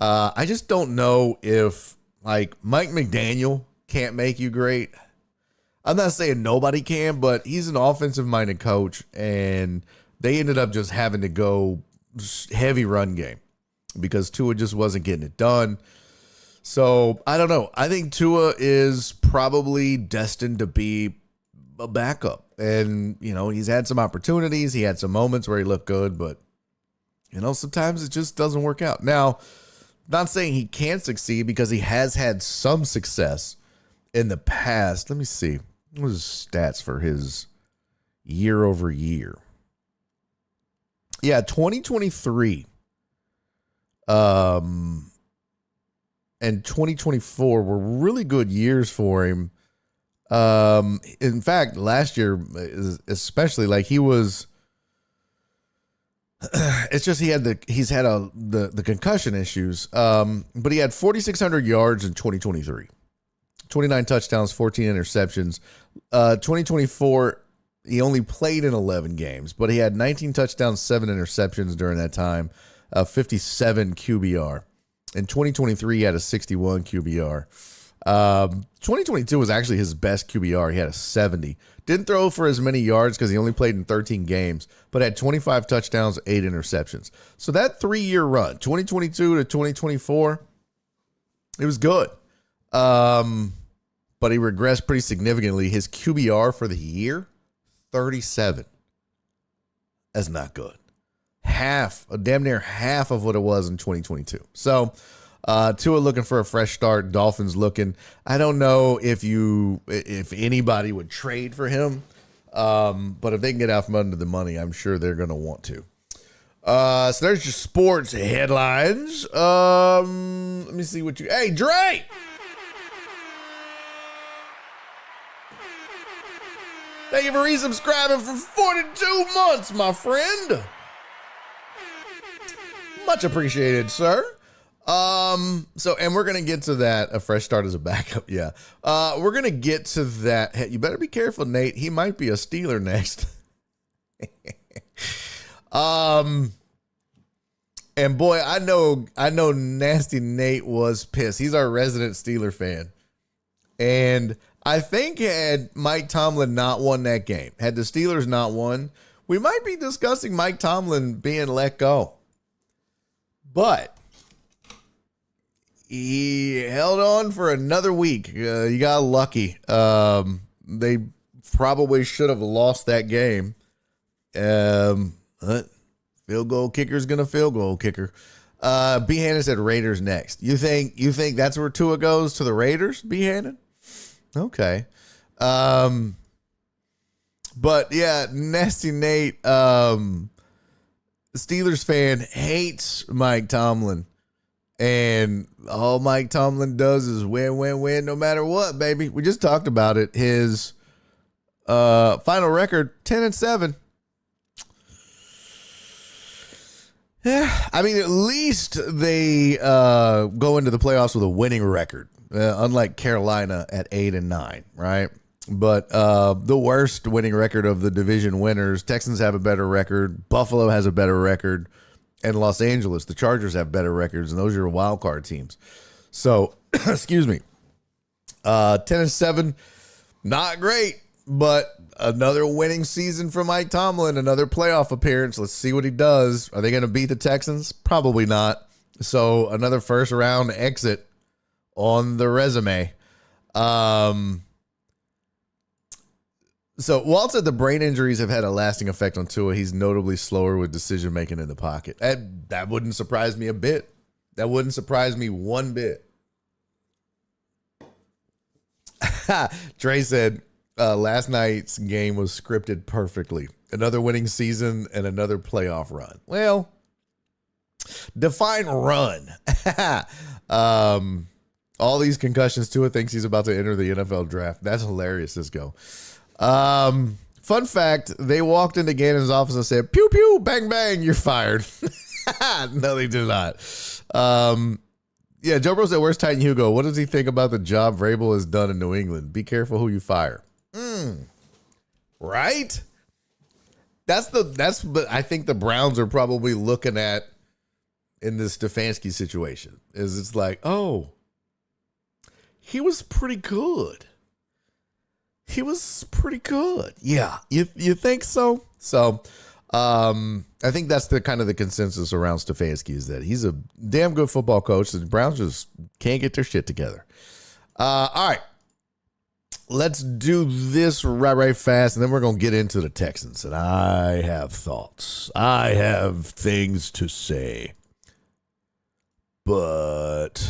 I just don't know if, like, Mike McDaniel can't make you great. I'm not saying nobody can, but he's an offensive-minded coach, and they ended up just having to go heavy run game because Tua just wasn't getting it done. So, I don't know. I think Tua is probably destined to be a backup. And, he's had some opportunities. He had some moments where he looked good, but, sometimes it just doesn't work out. Now, not saying he can't succeed because he has had some success in the past. Let me see. What was his stats for his year over year? Yeah, 2023 and 2024 were really good years for him. In fact, last year, especially, like, he was It's just he's had the concussion issues. But he had 4,600 yards in 2023, 29 touchdowns, 14 interceptions. 2024, he only played in 11 games, but he had 19 touchdowns, 7 interceptions during that time, 57 QBR. In 2023, he had a 61 QBR. 2022 was actually his best QBR. He had a 70. Didn't throw for as many yards because he only played in 13 games, but had 25 touchdowns, 8 interceptions. So that 3-year run, 2022 to 2024, it was good. But he regressed pretty significantly. His QBR for the year, 37. That's not good. Damn near half of what it was in 2022. So Tua looking for a fresh start. Dolphins looking. I don't know if anybody would trade for him, but if they can get out from under the money, I'm sure they're going to want to. So there's your sports headlines. Let me see what you. Hey, Dre. Thank you for resubscribing for 42 months, my friend. Much appreciated, sir. And we're gonna get to that. A fresh start as a backup, yeah. We're gonna get to that. Hey, you better be careful, Nate. He might be a Steeler next. And boy, I know Nasty Nate was pissed. He's our resident Steeler fan, and I think had Mike Tomlin not won that game, had the Steelers not won, we might be discussing Mike Tomlin being let go. But he held on for another week. He got lucky. They probably should have lost that game. But field goal kicker's gonna field goal kicker. B. Hannon said Raiders next. You think that's where Tua goes, to the Raiders, B. Hannon? Okay. But yeah, Nasty Nate, Steelers fan, hates Mike Tomlin, and all Mike Tomlin does is win, win, win, no matter what, baby. We just talked about it. His final record, 10-7. Yeah, I mean, at least they go into the playoffs with a winning record, unlike Carolina at 8-9, right? But the worst winning record of the division winners, Texans have a better record, Buffalo has a better record, and Los Angeles, the Chargers, have better records, and those are your wild card teams. So, excuse me, 10-7, not great, but another winning season for Mike Tomlin, another playoff appearance. Let's see what he does. Are they going to beat the Texans? Probably not. So another first round exit on the resume. So Walt said the brain injuries have had a lasting effect on Tua. He's notably slower with decision making in the pocket. That wouldn't surprise me a bit. That wouldn't surprise me one bit. Trey said last night's game was scripted perfectly. Another winning season and another playoff run. Well, define run. All these concussions, Tua thinks he's about to enter the NFL draft. That's hilarious, Cisco. Fun fact, they walked into Gannon's office and said, pew, pew, bang, bang, you're fired. No, they did not. Yeah, Joe Bro said, where's Titan Hugo? What does he think about the job Vrabel has done in New England? Be careful who you fire. Right? I think the Browns are probably looking at in this Stefanski situation. Is it's like, oh, he was pretty good. He was pretty good. Yeah. You think so? So, I think that's the kind of the consensus around Stefanski, is that he's a damn good football coach. The Browns just can't get their shit together. All right. Let's do this right fast, and then we're going to get into the Texans. And I have thoughts. I have things to say. But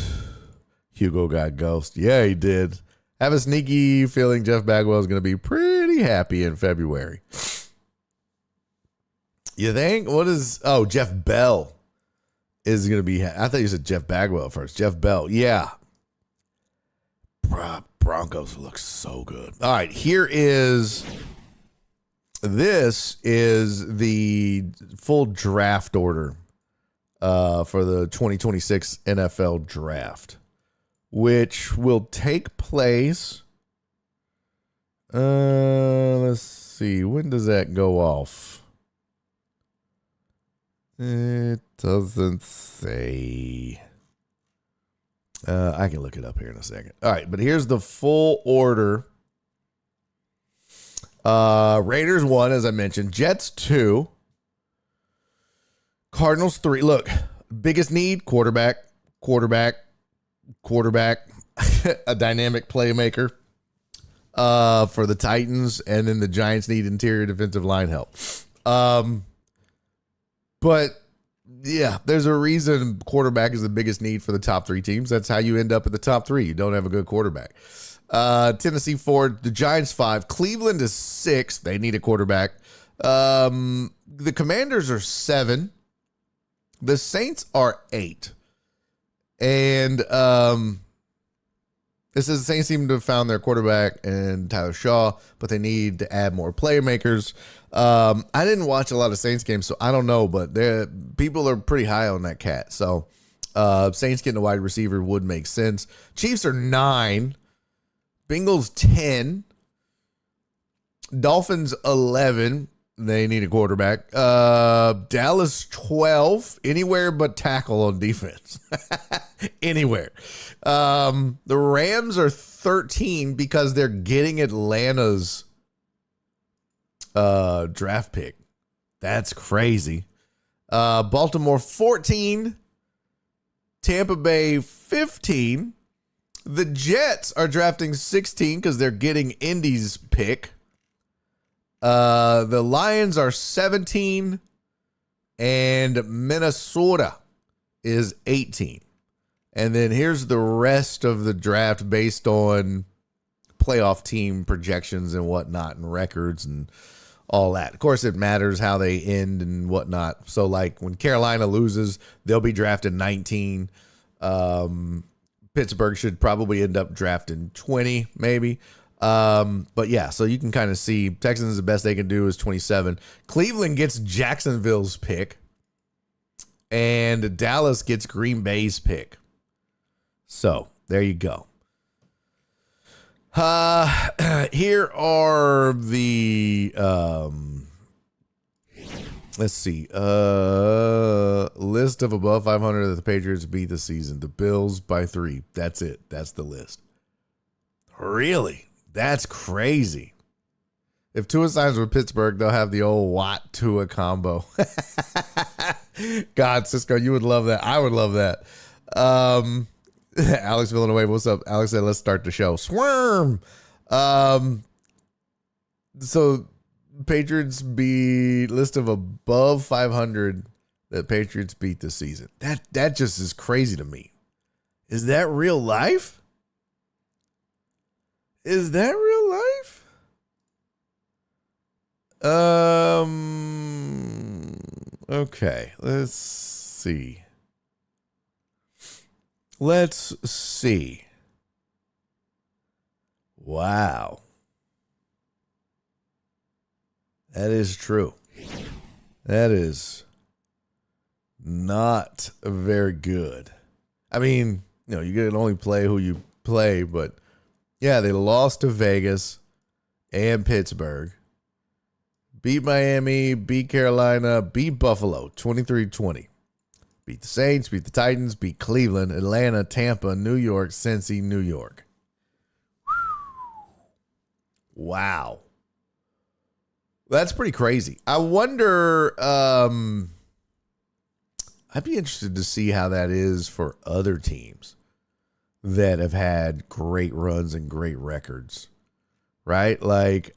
Hugo got ghosted. Yeah, he did. I have a sneaky feeling Jeff Bagwell is going to be pretty happy in February. You think? Jeff Bell is going to be. I thought you said Jeff Bagwell first. Jeff Bell. Yeah. Broncos look so good. All right. Here is this is the full draft order for the 2026 NFL draft, which will take place. Let's see. When does that go off? It doesn't say. I can look it up here in a second. All right, but here's the full order. Raiders 1, as I mentioned. Jets 2. Cardinals 3. Look, biggest need, quarterback. A dynamic playmaker for the Titans. And then the Giants need interior defensive line help. But yeah, there's a reason quarterback is the biggest need for the top 3 teams. That's how you end up at the top 3. You don't have a good quarterback. Tennessee 4, the Giants 5, Cleveland is 6. They need a quarterback. The Commanders are 7. The Saints are 8. And it says the Saints seem to have found their quarterback and Tyler Shaw, but they need to add more playmakers. I didn't watch a lot of Saints games, so I don't know, but people are pretty high on that cat. So Saints getting a wide receiver would make sense. Chiefs are 9. Bengals 10. Dolphins 11. They need a quarterback. Dallas 12. Anywhere but tackle on defense. Anywhere. The Rams are 13 because they're getting Atlanta's draft pick. That's crazy. Baltimore 14. Tampa Bay 15. The Jets are drafting 16 because they're getting Indy's pick. The Lions are 17. And Minnesota is 18. And then here's the rest of the draft based on playoff team projections and whatnot and records and all that. Of course, it matters how they end and whatnot. So, like, when Carolina loses, they'll be drafted 19. Pittsburgh should probably end up drafting 20, maybe. But, yeah, so you can kind of see Texans, the best they can do is 27. Cleveland gets Jacksonville's pick. And Dallas gets Green Bay's pick. So, there you go. Here are the let's see. List of above 500 that the Patriots beat this season. The Bills by 3. That's it. That's the list. Really? That's crazy. If Tua signs with Pittsburgh, they'll have the old Watt Tua combo. God, Cisco, you would love that. I would love that. Alex Villanueva, what's up? Alex said, let's start the show. Swarm. So Patriots beat list of above 500 that Patriots beat this season. That just is crazy to me. Is that real life? Is that real life? Okay, let's see. Let's see. Wow. That is true. That is not very good. I mean, you can only play who you play, but yeah, they lost to Vegas and Pittsburgh. Beat Miami, beat Carolina, beat Buffalo, 23-20. Beat the Saints, beat the Titans, beat Cleveland, Atlanta, Tampa, New York, Cincy, New York. Wow. That's pretty crazy. I wonder, I'd be interested to see how that is for other teams that have had great runs and great records, right? Like,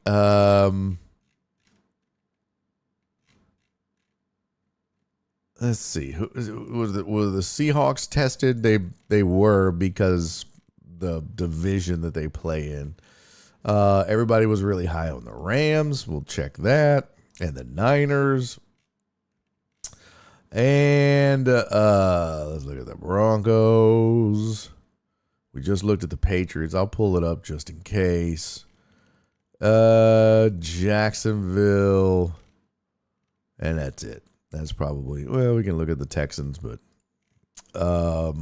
let's see. Were the Seahawks tested? They were because the division that they play in. Everybody was really high on the Rams. We'll check that. And the Niners. And let's look at the Broncos. We just looked at the Patriots. I'll pull it up just in case. Jacksonville, and that's it. That's probably, well, we can look at the Texans, but I'll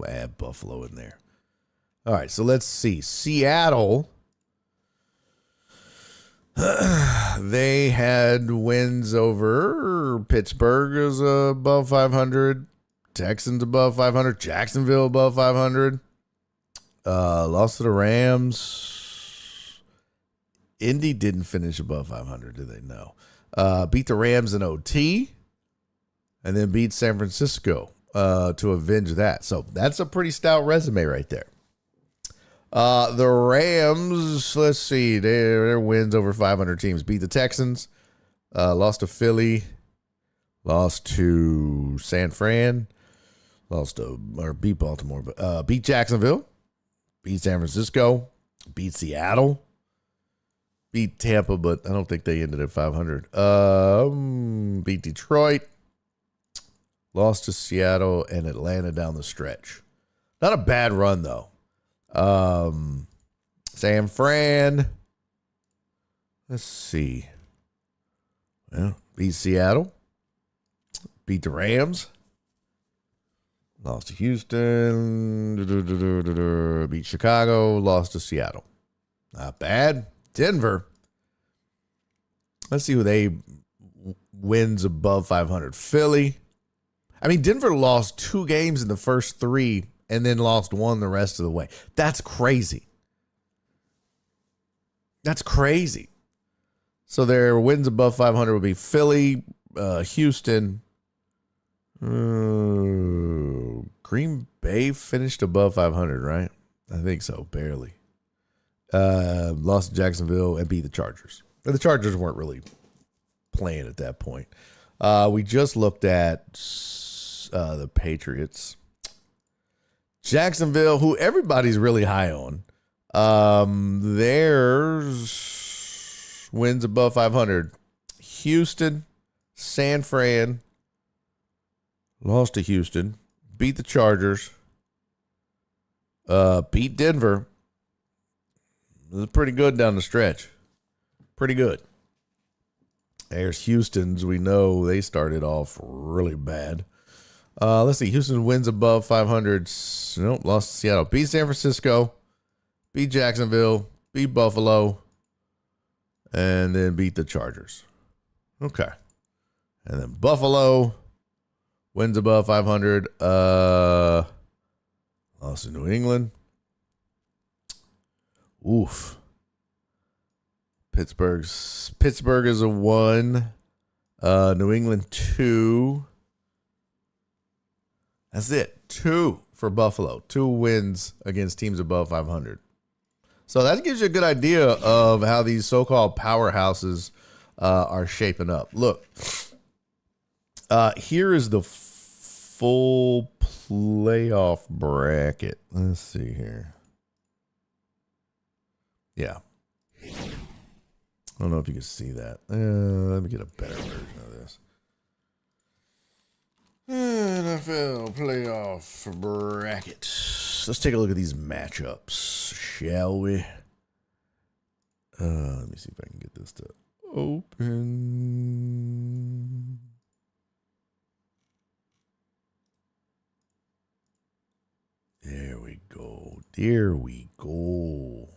add Buffalo in there. All right, so let's see. Seattle, they had wins over Pittsburgh is above 500, Texans above 500, Jacksonville above 500. Lost to the Rams. Indy didn't finish above 500, did they? No. Beat the Rams in OT, and then beat San Francisco to avenge that. So that's a pretty stout resume right there. The Rams, let's see, their wins over 500 teams. Beat the Texans, lost to Philly, lost to San Fran, beat Baltimore, but beat Jacksonville, beat San Francisco, beat Seattle, beat Tampa, but I don't think they ended at 500. Beat Detroit, lost to Seattle and Atlanta down the stretch. Not a bad run, though. San Fran, let's see. Well, beat Seattle, beat the Rams, lost to Houston, beat Chicago, lost to Seattle. Not bad. Denver, let's see who they wins above 500. Philly. I mean, Denver lost 2 games in the first 3 and then lost 1 the rest of the way. That's crazy. That's crazy. So their wins above 500 would be Philly, Houston. Green Bay finished above 500, right? I think so, barely. Lost to Jacksonville and beat the Chargers. But the Chargers weren't really playing at that point. We just looked at the Patriots. Jacksonville, who everybody's really high on. Theirs wins above 500. Houston, San Fran, lost to Houston, beat the Chargers, beat Denver. It was pretty good down the stretch. Pretty good. There's Houston's. We know they started off really bad. Let's see. Houston wins above 500. Nope, lost to Seattle. Beat San Francisco. Beat Jacksonville. Beat Buffalo. And then beat the Chargers. Okay. And then Buffalo wins above 500. Lost to New England. Oof. Pittsburgh is a 1. New England 2. That's it. 2 for Buffalo. 2 wins against teams above 500. So that gives you a good idea of how these so-called powerhouses are shaping up. Look, here is the full playoff bracket. Let's see here. Yeah. I don't know if you can see that. Let me get a better version of this. NFL playoff bracket. Let's take a look at these matchups, shall we? Let me see if I can get this to open. There we go. There we go.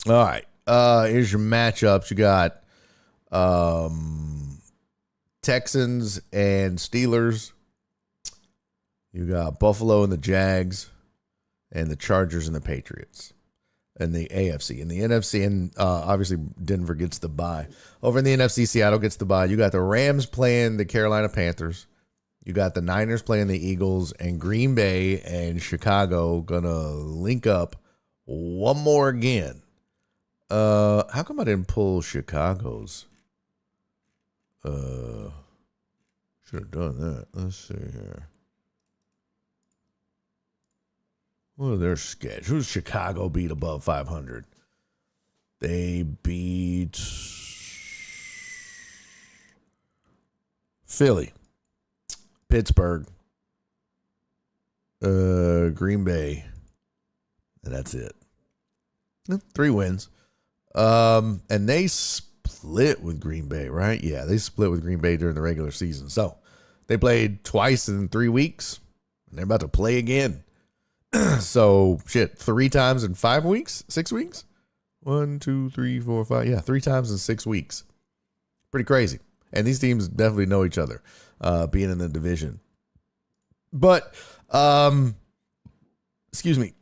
All right. Here's your matchups. You got Texans and Steelers. You got Buffalo and the Jags, and the Chargers and the Patriots. And the AFC. In the NFC, and obviously Denver gets the bye. Over in the NFC, Seattle gets the bye. You got the Rams playing the Carolina Panthers. You got the Niners playing the Eagles, and Green Bay and Chicago gonna link up one more again. How come I didn't pull Chicago's? Should have done that. Let's see here. What are their schedules? Who's Chicago beat above 500? They beat Philly, Pittsburgh, Green Bay, and that's it. 3 wins. And they split with Green Bay, right? Yeah, they split with Green Bay during the regular season. So they played twice in 3 weeks, and they're about to play again. So, 3 times in 5 weeks? 6 weeks? 1, 2, 3, 4, 5. Yeah, 3 times in 6 weeks. Pretty crazy. And these teams definitely know each other, being in the division. But, excuse me.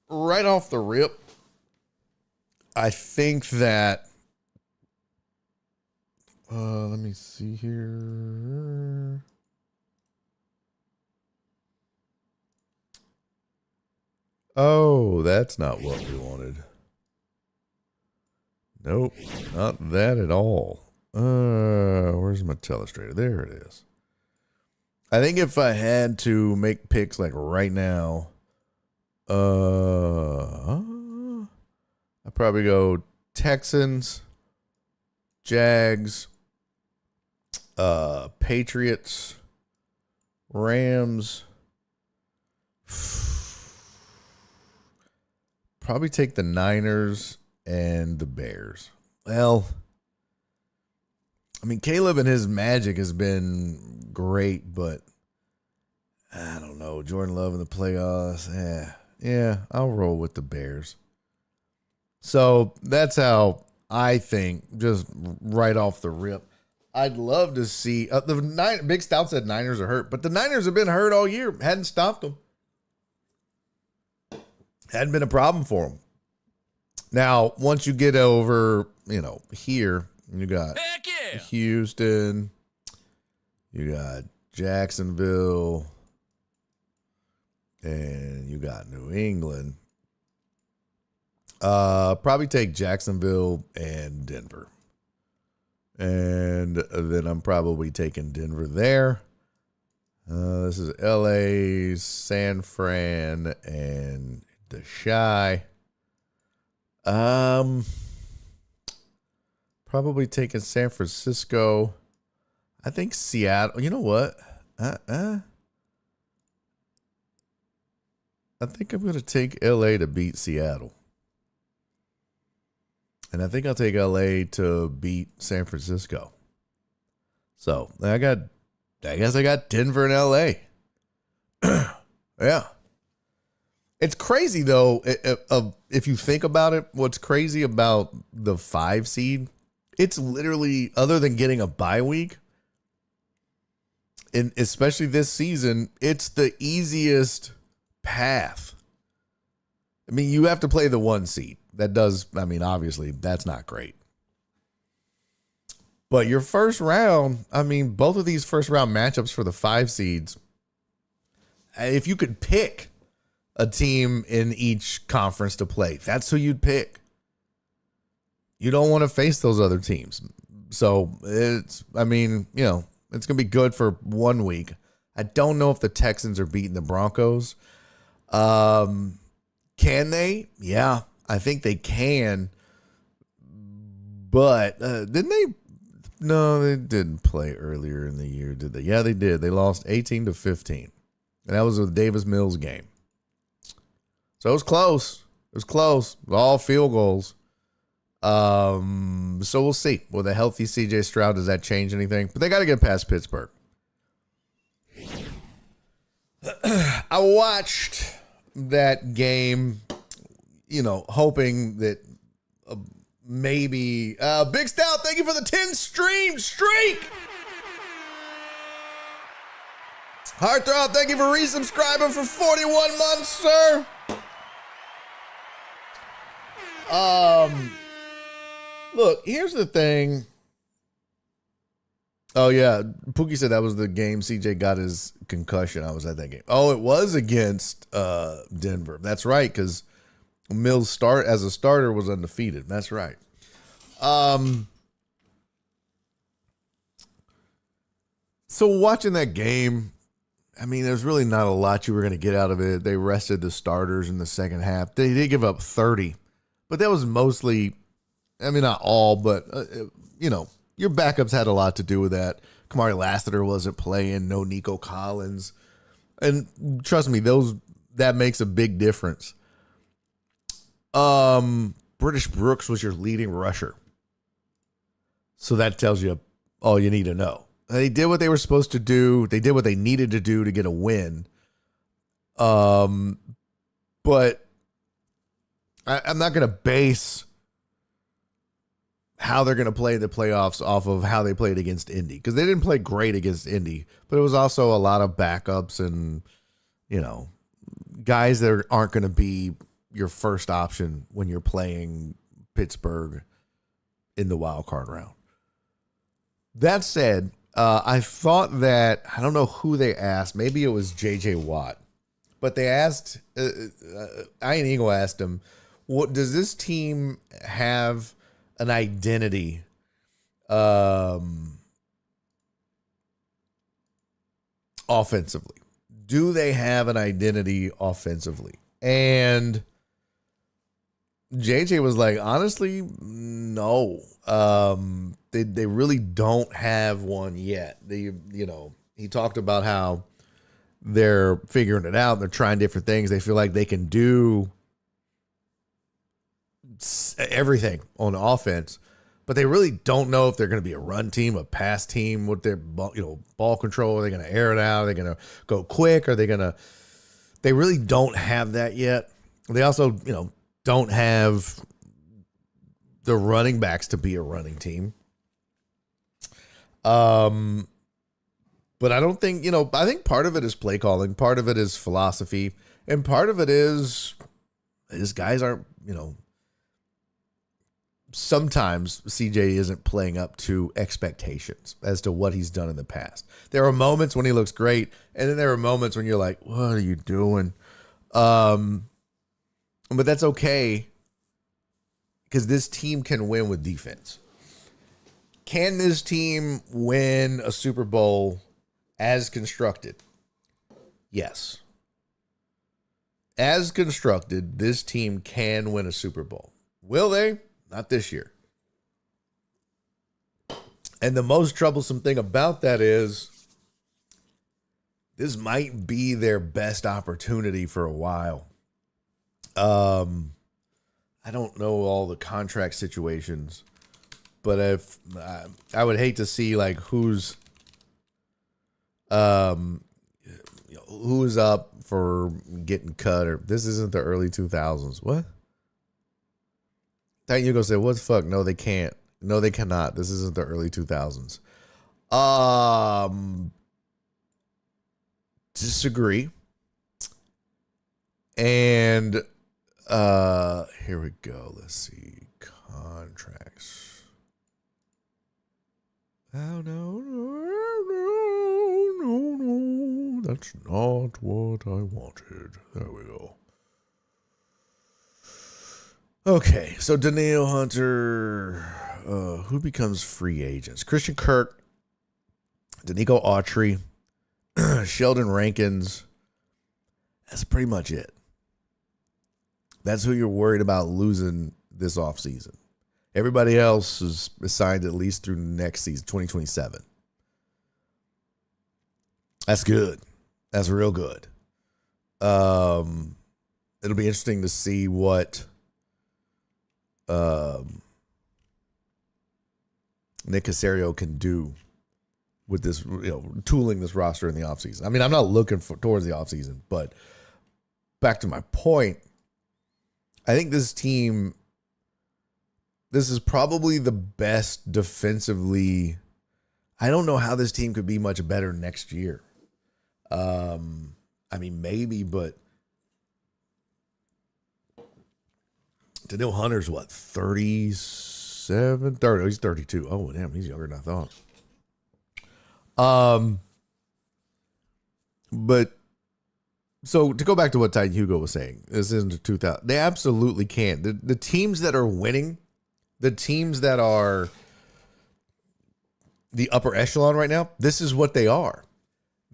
Right off the rip, I think that, let me see here. Oh, that's not what we wanted. Nope, not that at all. Where's my telestrator? There it is. I think if I had to make picks like right now, I'd probably go Texans, Jags, Patriots, Rams. Probably take the Niners and the Bears. Well, I mean, Caleb and his magic has been great, but I don't know. Jordan Love in the playoffs. Yeah, I'll roll with the Bears. So that's how I think, just right off the rip. I'd love to see Big Stout said Niners are hurt, but the Niners have been hurt all year. Hadn't stopped them. Hadn't been a problem for them. Now, once you get over, here, you got Houston, you got Jacksonville, and you got New England. Probably take Jacksonville and Denver. And then I'm probably taking Denver there. This is LA, San Fran, and the Shy. Probably taking San Francisco. I think Seattle. You know what? I think I'm going to take LA to beat Seattle. And I think I'll take LA to beat San Francisco. So I guess I got Denver and LA. Yeah. It's crazy, though, if you think about it, what's crazy about the 5 seed, it's literally, other than getting a bye week, and especially this season, it's the easiest path. I mean, you have to play the 1 seed. Obviously, that's not great. But your first round, both of these first round matchups for the 5 seeds, if you could pick a team in each conference to play, that's who you'd pick. You don't want to face those other teams. So it's going to be good for 1 week. I don't know if the Texans are beating the Broncos. Can they? Yeah, I think they can. But didn't they? No, they didn't play earlier in the year, did they? Yeah, they did. They lost 18-15. And that was a Davis Mills game. So it was close. It was close. All field goals. So we'll see. With a healthy CJ Stroud, does that change anything? But they got to get past Pittsburgh. I watched that game, hoping that maybe Big Stout, thank you for the 10 streak. Heartthrob, thank you for resubscribing for 41 months, sir. Look, here's the thing. Oh, yeah. Pookie said that was the game CJ got his concussion. I was at that game. Oh, it was against Denver. That's right, because Mills as a starter was undefeated. That's right. So watching that game, there's really not a lot you were going to get out of it. They rested the starters in the second half. They did give up 30, but that was mostly, not all, but, your backups had a lot to do with that. Kamari Lassiter wasn't playing, no Nico Collins. And trust me, those that makes a big difference. British Brooks was your leading rusher. So that tells you all you need to know. They did what they were supposed to do. They did what they needed to do to get a win. But I'm not going to base how they're going to play the playoffs off of how they played against Indy, because they didn't play great against Indy, but it was also a lot of backups and, guys that aren't going to be your first option when you're playing Pittsburgh in the wild card round. That said, I thought that, I don't know who they asked, maybe it was JJ Watt, but they asked, Ian Eagle asked him, what does this team have an identity offensively? Do they have an identity offensively? And JJ was like, honestly, no. They really don't have one yet. He talked about how they're figuring it out. They're trying different things. They feel like they can do everything on offense, but they really don't know if they're going to be a run team, a pass team, with their ball control. Are they going to air it out? Are they going to go quick? They really don't have that yet. They also, don't have the running backs to be a running team. But I don't think, I think part of it is play calling, part of it is philosophy, and part of it is these guys aren't, sometimes CJ isn't playing up to expectations as to what he's done in the past. There are moments when he looks great, and then there are moments when you're like, what are you doing? But that's okay, because this team can win with defense. Can this team win a Super Bowl as constructed? Yes. As constructed, this team can win a Super Bowl. Will they? Not this year. And the most troublesome thing about that is this might be their best opportunity for a while. I don't know all the contract situations, but if I would hate to see like who's up for getting cut, or this isn't the early 2000s. What? That you go say, what the fuck? No, they can't. No, they cannot. This isn't the early 2000s. Disagree. And here we go. Let's see. Contracts. Oh, no. That's not what I wanted. There we go. Okay, so Danielle Hunter, who becomes free agents? Christian Kirk, Danico Autry, Sheldon Rankins. That's pretty much it. That's who you're worried about losing this offseason. Everybody else is signed at least through next season, 2027. That's good. That's real good. It'll be interesting to see what Nick Caserio can do with this, tooling this roster in the offseason. I mean, I'm not looking towards the offseason, but back to my point, I think this team, this is probably the best defensively. I don't know how this team could be much better next year. I mean, maybe, but Danielle Hunter's what, 37, 30? He's 32. Oh, damn, he's younger than I thought. But so to go back to what Titan Hugo was saying, this isn't 2000. They absolutely can. The teams that are winning, the teams that are the upper echelon right now, this is what they are.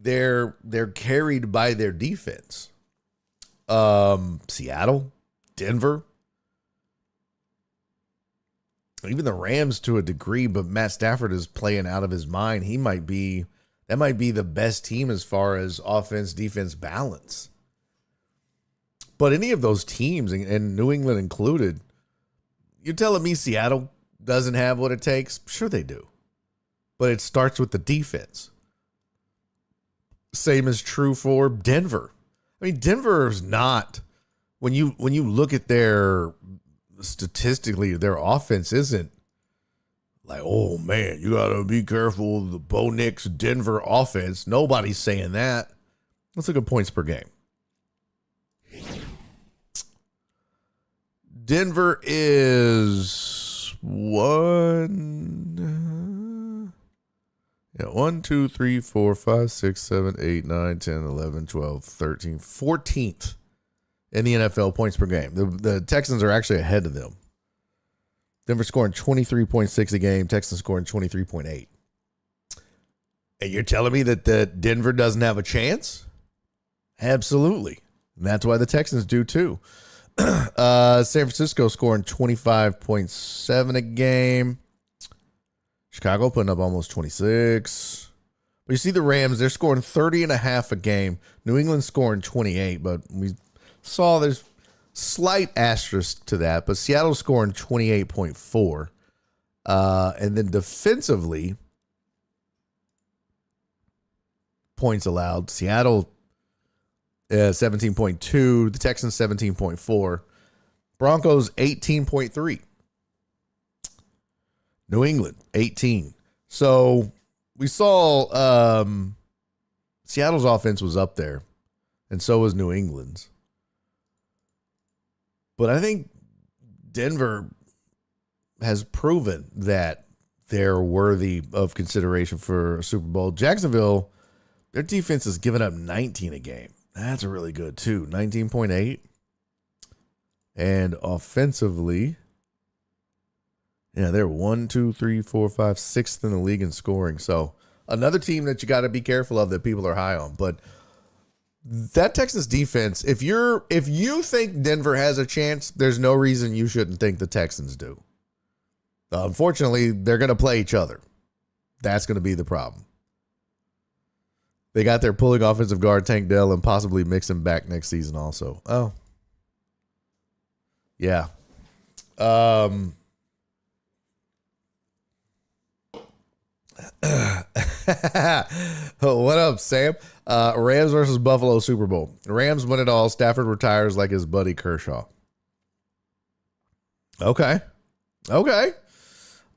They're carried by their defense. Seattle, Denver, even the Rams to a degree, but Matt Stafford is playing out of his mind. That might be the best team as far as offense, defense balance. But any of those teams, and New England included, you're telling me Seattle doesn't have what it takes? Sure they do. But it starts with the defense. Same is true for Denver. I mean, Denver is not, when you look at their, statistically, their offense isn't like, oh man, you got to be careful of the Bo Nix Denver offense. Nobody's saying that. Let's look at points per game. Denver is 1, 2, 3, 4, 5, 6, 7, 8, 9, 10, 11, 12, 13, 14th in the NFL points per game. The Texans are actually ahead of them. Denver scoring 23.6 a game. Texans scoring 23.8. And you're telling me that Denver doesn't have a chance? Absolutely. And that's why the Texans do too. San Francisco scoring 25.7 a game. Chicago putting up almost 26. But you see the Rams, they're scoring 30.5 a game. New England scoring 28, but we saw there's slight asterisk to that. But Seattle scoring 28.4. And then defensively, points allowed. Seattle 17.2, the Texans 17.4, Broncos 18.3, New England 18. So we saw Seattle's offense was up there, and so was New England's. But I think Denver has proven that they're worthy of consideration for a Super Bowl. Jacksonville, their defense has given up 19 a game. That's really good, too. 19.8. And offensively, they're 1, 2, 3, 4, 5, 6th in the league in scoring. So another team that you got to be careful of that people are high on. But that Texas defense, if you think Denver has a chance, there's no reason you shouldn't think the Texans do. Unfortunately, they're going to play each other. That's going to be the problem. They got their pulling offensive guard, Tank Dell, and possibly mix him back next season also. Oh. Yeah. What up, Sam? Rams versus Buffalo Super Bowl. The Rams win it all. Stafford retires like his buddy Kershaw. Okay.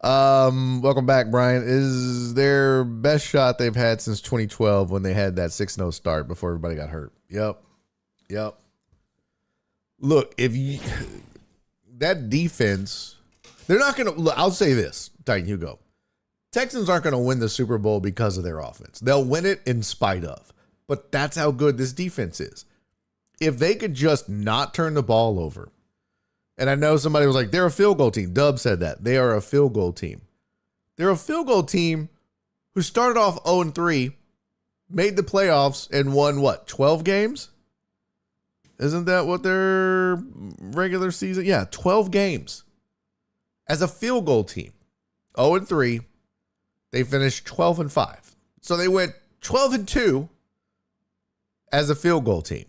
Welcome back, Brian. Is their best shot they've had since 2012 when they had that 6-0 start before everybody got hurt. Yep. Look, that defense, they're not going to, I'll say this, Titan Hugo. Texans aren't going to win the Super Bowl because of their offense. They'll win it in spite of. But that's how good this defense is. If they could just not turn the ball over. And I know somebody was like, they're a field goal team. Dub said that. They are a field goal team. They're a field goal team who started off 0-3, made the playoffs, and won, 12 games? Isn't that what their regular season? Yeah, 12 games. As a field goal team. 0-3. They finished 12-5. So they went 12-2 as a field goal team.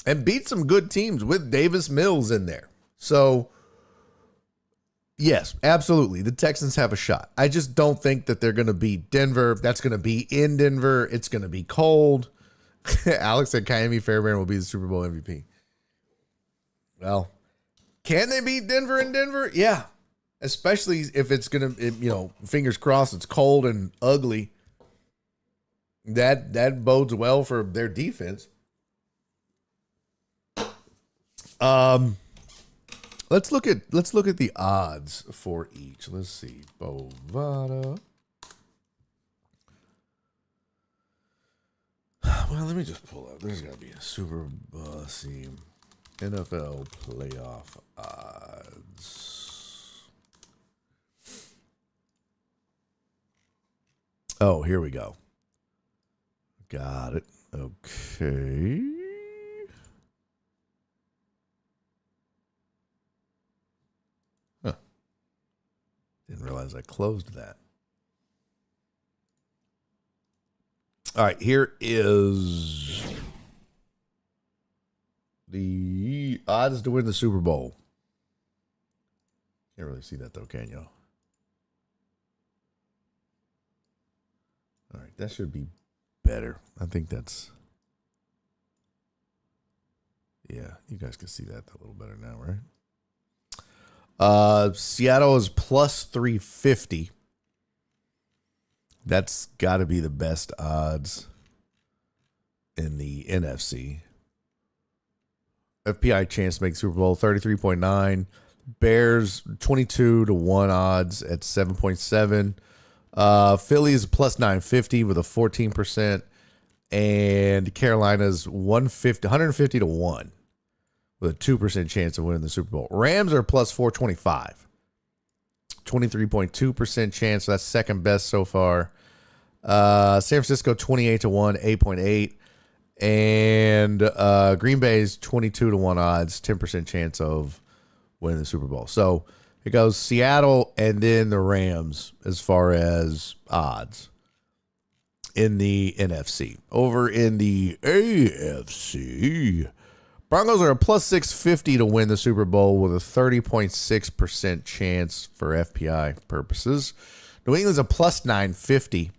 And beat some good teams with Davis Mills in there. So, yes, absolutely. The Texans have a shot. I just don't think that they're going to beat Denver. That's going to be in Denver. It's going to be cold. Alex said Kyamie Fairbairn will be the Super Bowl MVP. Well, can they beat Denver in Denver? Yeah. Especially if it's going to, fingers crossed, it's cold and ugly. That bodes well for their defense. Let's look at the odds for each. Let's see. Bovada. Well, let me just pull up. There's got to be a Super Bowl NFL playoff odds. Oh, here we go. Got it. Okay. Didn't realize I closed that. All right, here is the odds to win the Super Bowl. Can't really see that though, can you? All right, that should be better. I think that's... Yeah, you guys can see that a little better now, right? Seattle is plus 350. That's got to be the best odds in the NFC. FPI chance to make Super Bowl 33.9. Bears 22-1 odds at 7.7. Phillies plus 950 with a 14%, and Carolina's 150-1 with a 2% chance of winning the Super Bowl. Rams are plus 425, 23.2% chance. So that's second best so far. San Francisco 28-1, 8.8. And Green Bay's 22-1 odds, 10% chance of winning the Super Bowl. So it goes Seattle and then the Rams as far as odds in the NFC. Over in the AFC, Broncos are a plus 650 to win the Super Bowl with a 30.6% chance for FPI purposes. New England's a plus 950.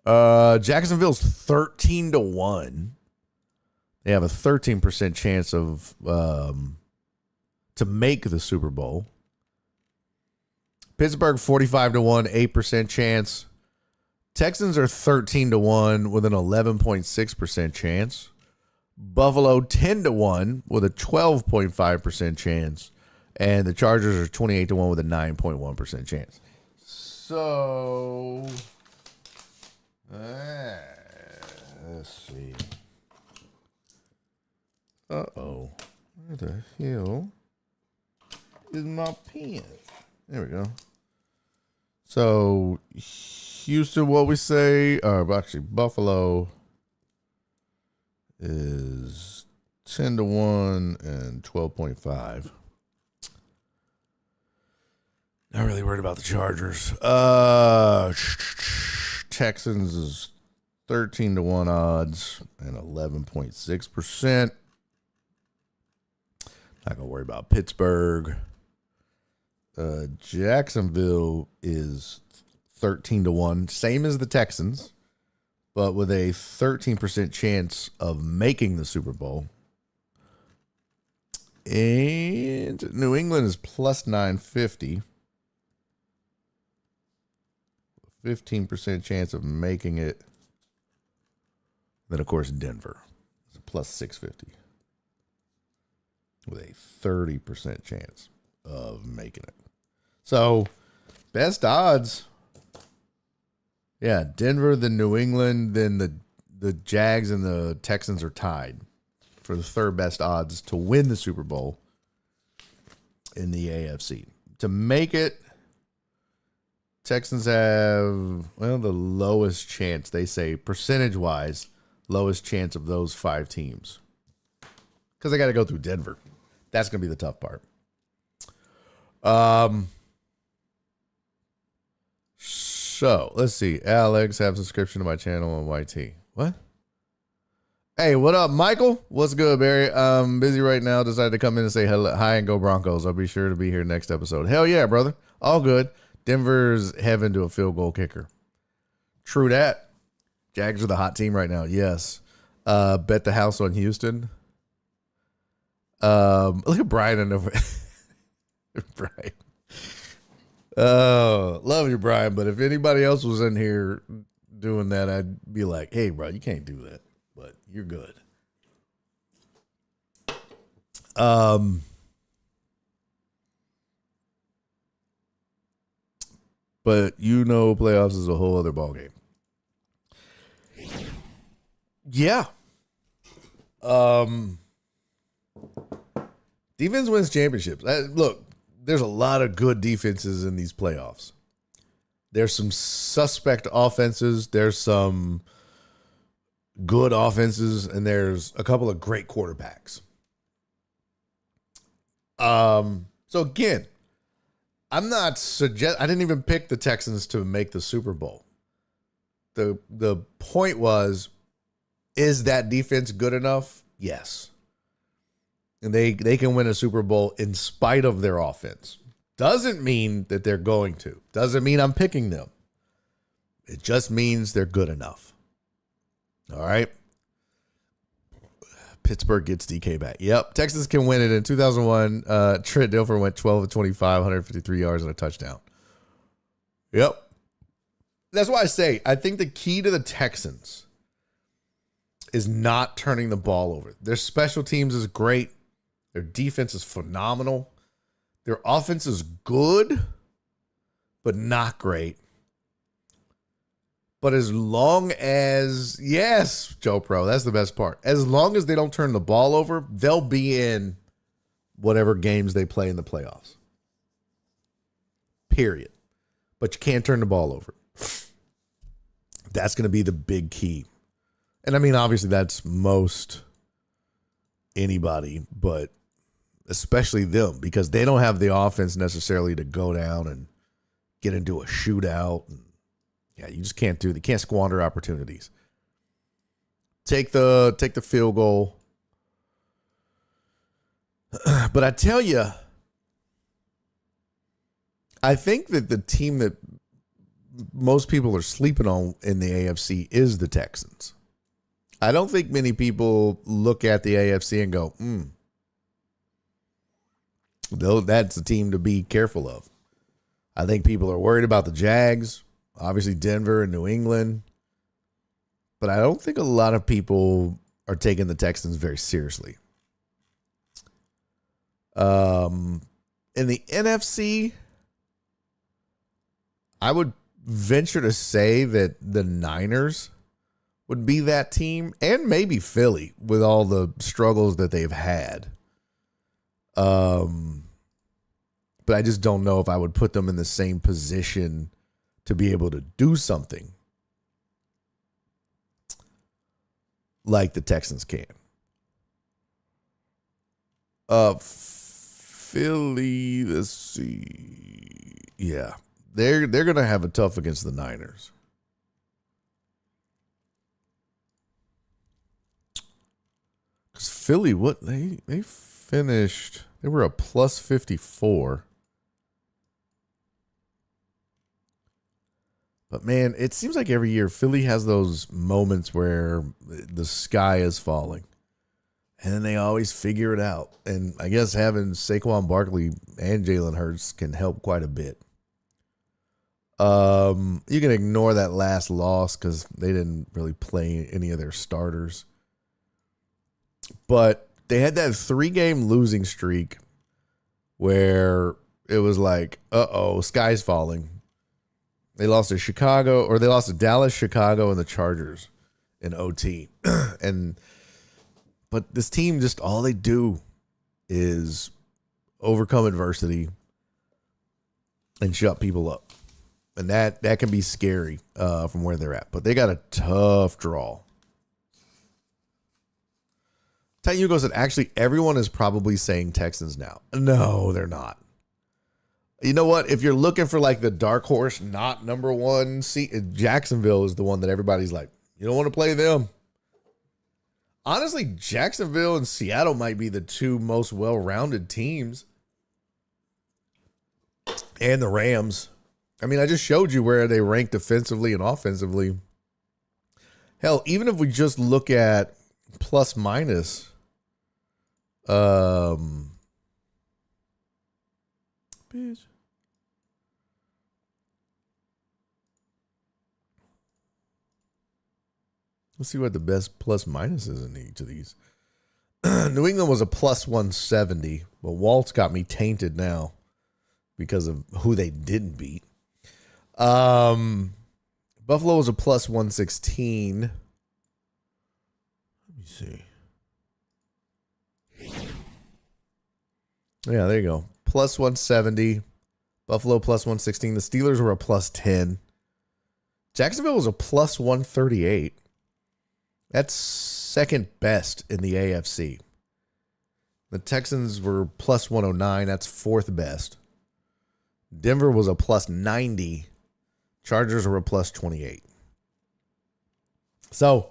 Jacksonville's 13-1. They have a 13% chance of to make the Super Bowl. Pittsburgh 45-1, 8% chance. Texans are 13-1 with an 11.6% chance. Buffalo 10-1 with a 12.5% chance. And the Chargers are 28-1 with a 9.1% chance. So let's see. Uh-oh. Where the hell is my pen? There we go. So Houston, what we say, actually Buffalo is 10-1 and 12.5. Not really worried about the Chargers. Texans is 13-1 odds and 11.6%. Not gonna worry about Pittsburgh. Jacksonville is 13-1, same as the Texans, but with a 13% chance of making the Super Bowl. And New England is plus 950. 15% chance of making it. Then, of course, Denver is a plus 650 with a 30% chance of making it. So, best odds. Yeah, Denver, then New England, then the Jags and the Texans are tied for the third best odds to win the Super Bowl in the AFC. To make it, Texans have, well, the lowest chance, they say, percentage-wise, lowest chance of those five teams. Because they got to go through Denver. That's going to be the tough part. So, let's see. Alex, have subscription to my channel on YT. What? Hey, what up, Michael? What's good, Barry? I'm busy right now. Decided to come in and say hello, hi and go Broncos. I'll be sure to be here next episode. Hell yeah, brother. All good. Denver's heaven to a field goal kicker. True that. Jags are the hot team right now. Yes. Bet the house on Houston. Look at Brian and over. Brian. Oh, love you, Brian. But if anybody else was in here doing that, I'd be like, hey, bro, you can't do that. But you're good. But you know, playoffs is a whole other ballgame. Yeah. Defense wins championships. Look, there's a lot of good defenses in these playoffs. There's some suspect offenses. There's some good offenses, and there's a couple of great quarterbacks. So again, I didn't even pick the Texans to make the Super Bowl. The point was, is that defense good enough Yes. And they can win a Super Bowl in spite of their offense. Doesn't mean that they're going to. Doesn't mean I'm picking them. It just means they're good enough. All right. Pittsburgh gets DK back. Yep. Texans can win it. In 2001, Trent Dilfer went 12 of 25, 153 yards and a touchdown. Yep. That's why I say I think the key to the Texans is not turning the ball over. Their special teams is great. Their defense is phenomenal. Their offense is good, but not great. But as long as, yes, Joe Pro, that's the best part. As long as they don't turn the ball over, they'll be in whatever games they play in the playoffs. Period. But you can't turn the ball over. That's going to be the big key. And I mean, obviously, that's most anybody, but especially them, because they don't have the offense necessarily to go down and get into a shootout. And yeah, you just can't do that. You can't squander opportunities. Take the field goal. But I tell you, I think that the team that most people are sleeping on in the AFC is the Texans. I don't think many people look at the AFC and go, though that's a team to be careful of. I think people are worried about the Jags, obviously Denver and New England, but I don't think a lot of people are taking the Texans very seriously. In the NFC, I would venture to say that the Niners would be that team, and maybe Philly with all the struggles that they've had. But I just don't know if I would put them in the same position to be able to do something like the Texans can. Philly, let's see. Yeah, they're going to have a tough against the Niners. Because Philly, what they finished, they were a plus 54. But man, it seems like every year Philly has those moments where the sky is falling. And then they always figure it out. And I guess having Saquon Barkley and Jalen Hurts can help quite a bit. You can ignore that last loss because they didn't really play any of their starters. But they had that 3-game losing streak where it was like, sky's falling. They lost to Chicago, or they lost to Dallas, Chicago, and the Chargers in OT. But this team, just all they do is overcome adversity and shut people up. And that can be scary from where they're at. But they got a tough draw. Hugo said, actually, everyone is probably saying Texans now. No, they're not. You know what? If you're looking for like the dark horse, not number one seed, Jacksonville is the one that everybody's like, you don't want to play them. Honestly, Jacksonville and Seattle might be the two most well-rounded teams. And the Rams. I mean, I just showed you where they rank defensively and offensively. Hell, even if we just look at plus minus, bitch. Let's see what the best plus minus is in each of these. New England was a plus 170, but Walt's got me tainted now because of who they didn't beat. Buffalo was a plus 116. Let me see. Yeah, there you go. Plus 170. Buffalo plus 116. The Steelers were a plus 10. Jacksonville was a plus 138. That's second best in the AFC. The Texans were plus 109. That's fourth best. Denver was a plus 90. Chargers were a plus 28. So,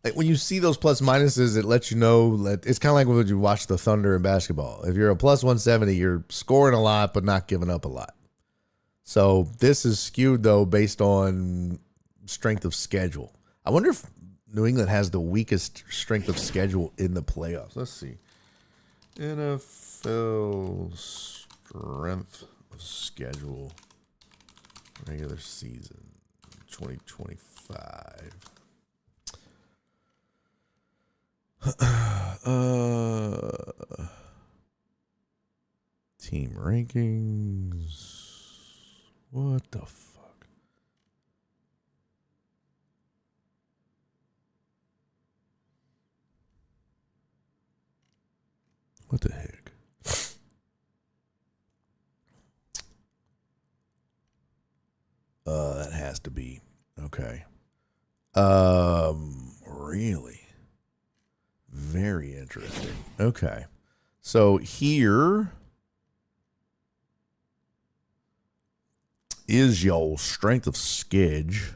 like when you see those plus minuses, it lets you know that it's kind of like when you watch the Thunder in basketball. If you're a plus 170, you're scoring a lot but not giving up a lot. So this is skewed though based on strength of schedule. I wonder if New England has the weakest strength of schedule in the playoffs. Let's see. NFL strength of schedule regular season 2025. Team rankings. What the fuck? What the heck? That has to be okay. Really? Very interesting. Okay. So here is your strength of schedule.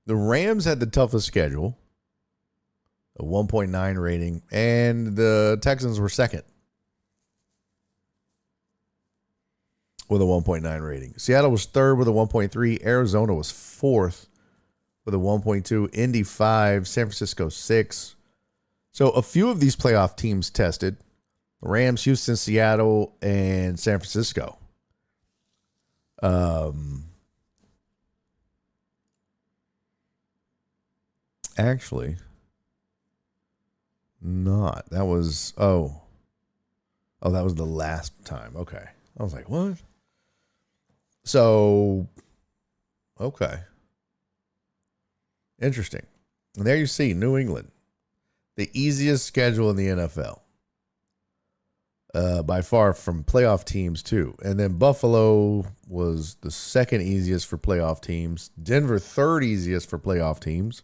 The Rams had the toughest schedule, a 1.9 rating, and the Texans were second with a 1.9 rating. Seattle was third with a 1.3. Arizona was fourth with a 1.2. Indy 5. San Francisco 6. So a few of these playoff teams tested. Rams, Houston, Seattle, and San Francisco. Actually, not. That was, that was the last time. Okay. I was like, what? So, okay. Interesting. And there you see New England, the easiest schedule in the NFL. By far from playoff teams too. And then Buffalo was the second easiest for playoff teams. Denver third easiest for playoff teams.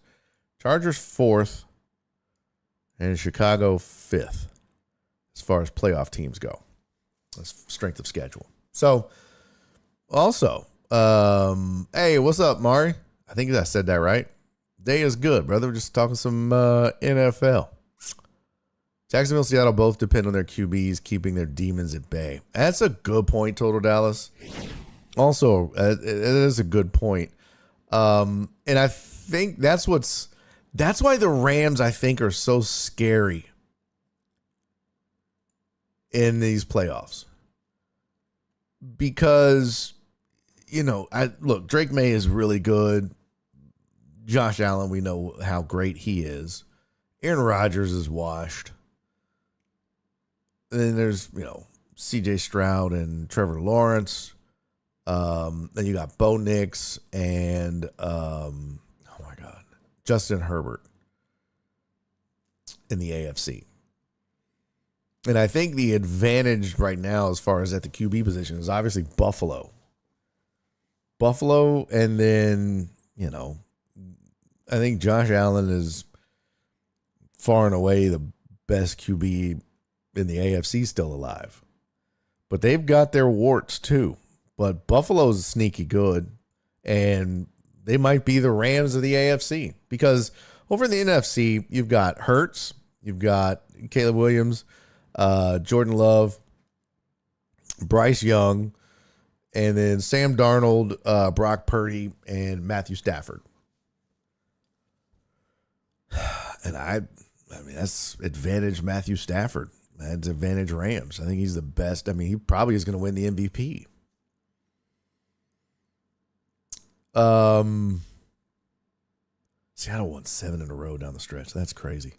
Chargers fourth. And Chicago fifth as far as playoff teams go. That's strength of schedule. So also, hey, what's up, Mari? I think I said that right. Day is good, brother. We're just talking some NFL. Jacksonville, Seattle both depend on their QBs keeping their demons at bay. That's a good point, Total Dallas. Also, it is a good point. And I think that's why the Rams, I think, are so scary in these playoffs. Because, look, Drake May is really good. Josh Allen, we know how great he is. Aaron Rodgers is washed. And then there's, C.J. Stroud and Trevor Lawrence. Then you got Bo Nix and, Justin Herbert in the AFC. And I think the advantage right now as far as at the QB position is obviously Buffalo. And then, I think Josh Allen is far and away the best QB in the AFC still alive. But they've got their warts too. But Buffalo's sneaky good. And they might be the Rams of the AFC. Because over in the NFC, you've got Hurts. You've got Caleb Williams, Jordan Love, Bryce Young, and then Sam Darnold, Brock Purdy, and Matthew Stafford. And I mean, that's advantage Matthew Stafford. That's advantage Rams. I think he's the best. I mean, he probably is going to win the MVP. Seattle won 7 in a row down the stretch. That's crazy.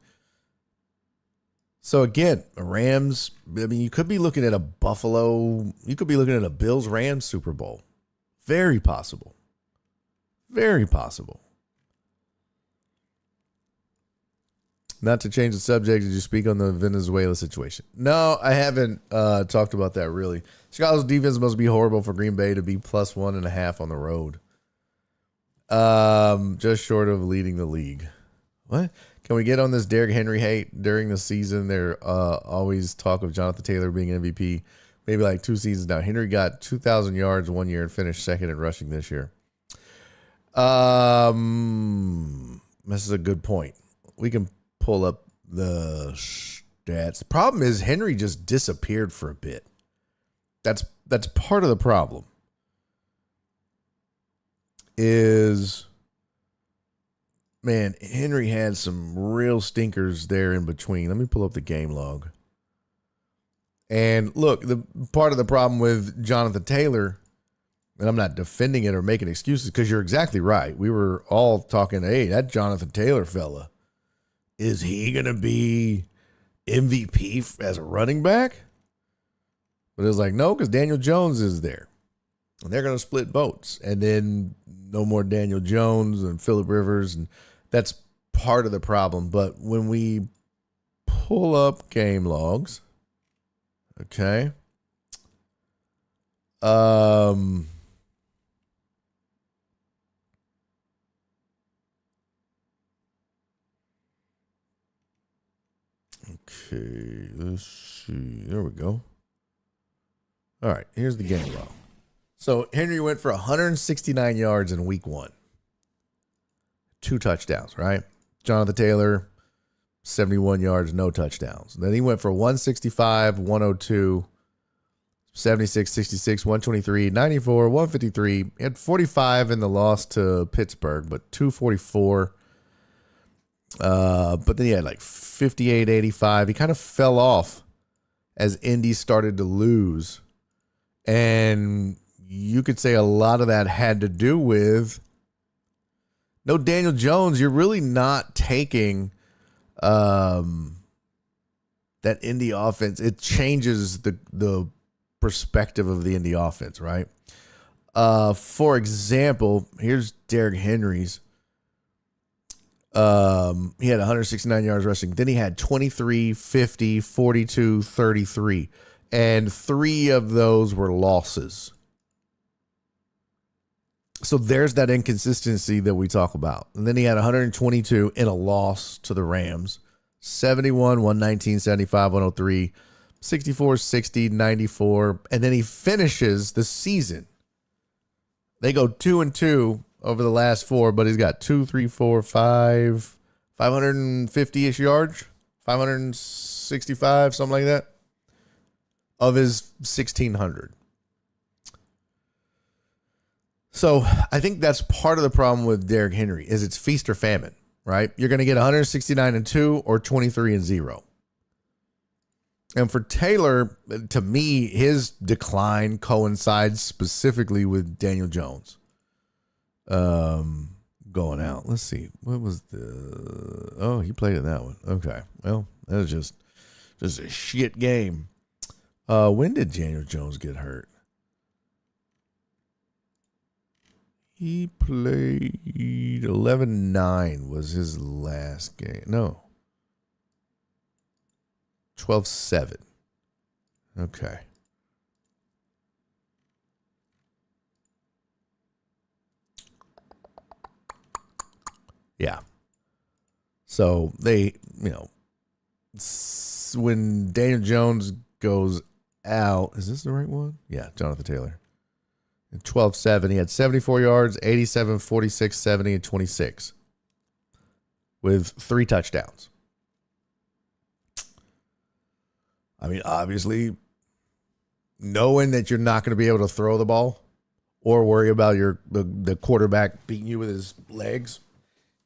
So again, the Rams, I mean, you could be looking at a Buffalo, you could be looking at a Bills-Rams Super Bowl. Very possible. Very possible. Not to change the subject, did you speak on the Venezuela situation? No, I haven't talked about that really. Chicago's defense must be horrible for Green Bay to be plus 1.5 on the road. Just short of leading the league. What? Can we get on this Derrick Henry hate? During the season, there always talk of Jonathan Taylor being MVP. Maybe like 2 seasons now. Henry got 2,000 yards one year and finished second in rushing this year. This is a good point. We can pull up the stats. The problem is Henry just disappeared for a bit. That's part of the problem. Man, Henry had some real stinkers there in between. Let me pull up the game log. And look, the part of the problem with Jonathan Taylor, and I'm not defending it or making excuses because you're exactly right. We were all talking, hey, that Jonathan Taylor fella, is he going to be MVP as a running back? But it was like, no, because Daniel Jones is there. And they're going to split votes. And then no more Daniel Jones and Phillip Rivers. And that's part of the problem. But when we pull up game logs, okay. Okay, let's see. There we go. All right, here's the game log. So Henry went for 169 yards in week 1. 2 touchdowns, right? Jonathan Taylor, 71 yards, no touchdowns. Then he went for 165, 102, 76, 66, 123, 94, 153. He had 45 in the loss to Pittsburgh, but 244. But then he had like 58, 85. He kind of fell off as Indy started to lose. And you could say a lot of that had to do with no Daniel Jones. You're really not taking that Indy offense. It changes the perspective of the Indy offense, right? For example, here's Derrick Henry's. He had 169 yards rushing. Then he had 23, 50, 42, 33. And 3 of those were losses. So there's that inconsistency that we talk about. And then he had 122 in a loss to the Rams. 71, 119, 75, 103, 64, 60, 94. And then he finishes the season. They go 2-2 over the last 4, but he's got 550-ish yards, 565, something like that, of his 1,600. So I think that's part of the problem with Derrick Henry is it's feast or famine, right? You're going to get 169-2 or 23-0. And for Taylor, to me, his decline coincides specifically with Daniel Jones going out. Let's see. What was he played in that one. Okay. Well, that was just a shit game. When did Daniel Jones get hurt? He played 11-9 was his last game. No. 12-7. Okay. Yeah. So they, when Daniel Jones goes out, is this the right one? Yeah, Jonathan Taylor. 12-7. He had 74 yards, 87, 46, 70, and 26 with 3 touchdowns. I mean, obviously, knowing that you're not going to be able to throw the ball or worry about the quarterback beating you with his legs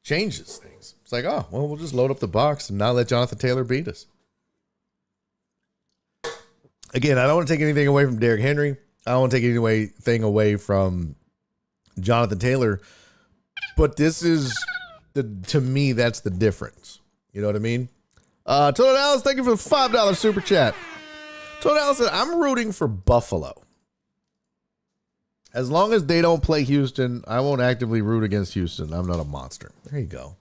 changes things. It's like, oh, well, we'll just load up the box and not let Jonathan Taylor beat us. Again, I don't want to take anything away from Derrick Henry. I don't want to take anything away from Jonathan Taylor. But this is, to me, that's the difference. You know what I mean? Total Dallas, thank you for the $5 super chat. Total Dallas said, I'm rooting for Buffalo. As long as they don't play Houston, I won't actively root against Houston. I'm not a monster. There you go.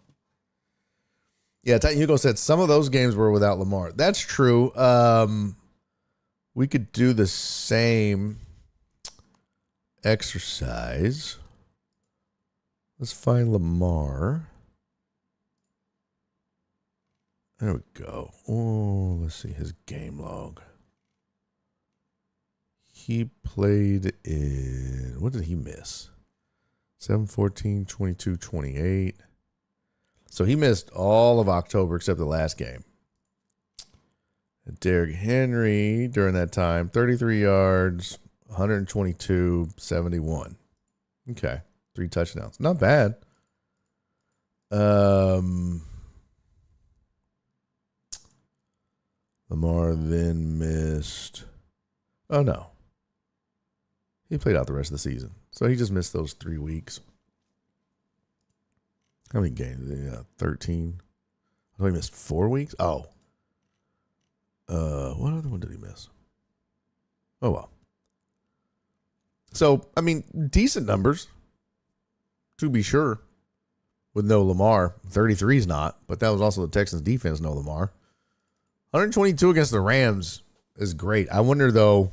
Yeah, Titan Hugo said some of those games were without Lamar. That's true. We could do the same exercise. Let's find Lamar. There we go. Oh, let's see his game log. He played in, what did he miss? 7-14, 22-28. So he missed all of October except the last game. Derrick Henry during that time, 33 yards, 122, 71. Okay. 3 touchdowns. Not bad. Lamar then missed. Oh, no. He played out the rest of the season. So he just missed those 3 weeks. How many games? 13. I thought he missed 4 weeks. Oh. What other one did he miss? Oh, well. So, I mean, decent numbers, to be sure, with no Lamar. 33 is not, but that was also the Texans' defense, no Lamar. 122 against the Rams is great. I wonder, though,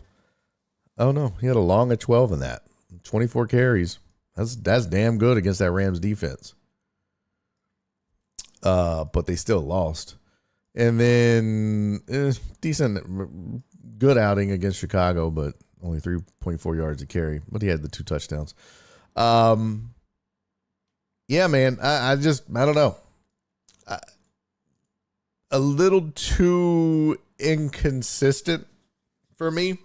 oh, no, he had a long at 12 in that. 24 carries. That's damn good against that Rams defense. But they still lost. And then decent, good outing against Chicago, but only 3.4 yards a carry. But he had the 2 touchdowns. Yeah, man, I don't know. A little too inconsistent for me.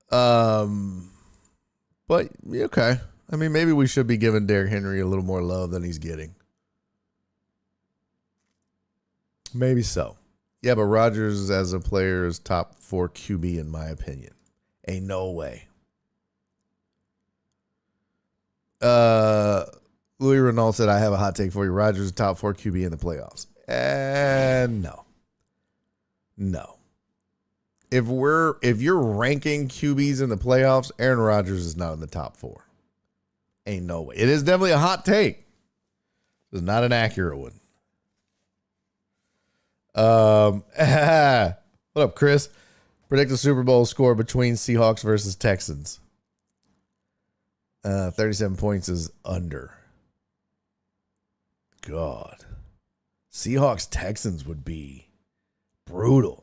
But okay. I mean, maybe we should be giving Derrick Henry a little more love than he's getting. Maybe so. Yeah, but Rodgers as a player is top 4 QB in my opinion. Ain't no way. Louis Renault said, I have a hot take for you. Rodgers is top 4 QB in the playoffs. No. No. If you're ranking QBs in the playoffs, Aaron Rodgers is not in the top 4. Ain't no way. It is definitely a hot take. It's not an accurate one. What up, Chris? Predict the Super Bowl score between Seahawks versus Texans. 37 points is under. God. Seahawks Texans would be brutal.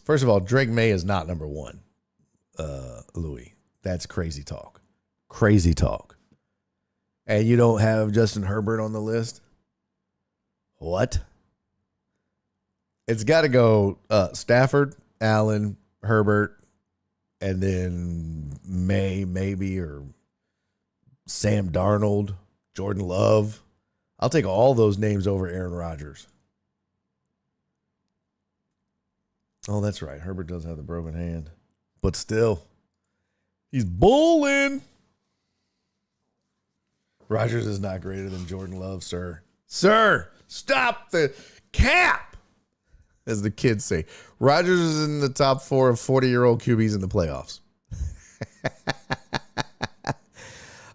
First of all, Drake May is not number 1. Louis. That's crazy talk. Crazy talk. And you don't have Justin Herbert on the list? What? It's got to go Stafford, Allen, Herbert, and then May, maybe, or Sam Darnold, Jordan Love. I'll take all those names over Aaron Rodgers. Oh, that's right. Herbert does have the broken hand. But still, he's bowling. Rodgers is not greater than Jordan Love, sir. Sir, stop the cap, as the kids say. Rodgers is in the top 4 of 40-year-old QBs in the playoffs.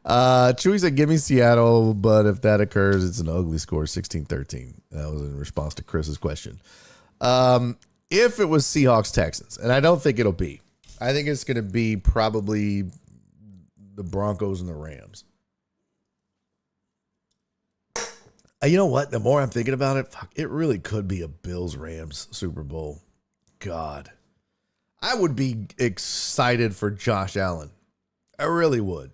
Chewy said, give me Seattle, but if that occurs, it's an ugly score, 16-13. That was in response to Chris's question. If it was Seahawks-Texans, and I don't think it'll be. I think it's going to be probably the Broncos and the Rams. You know what? The more I'm thinking about it, it really could be a Bills-Rams Super Bowl. God. I would be excited for Josh Allen. I really would.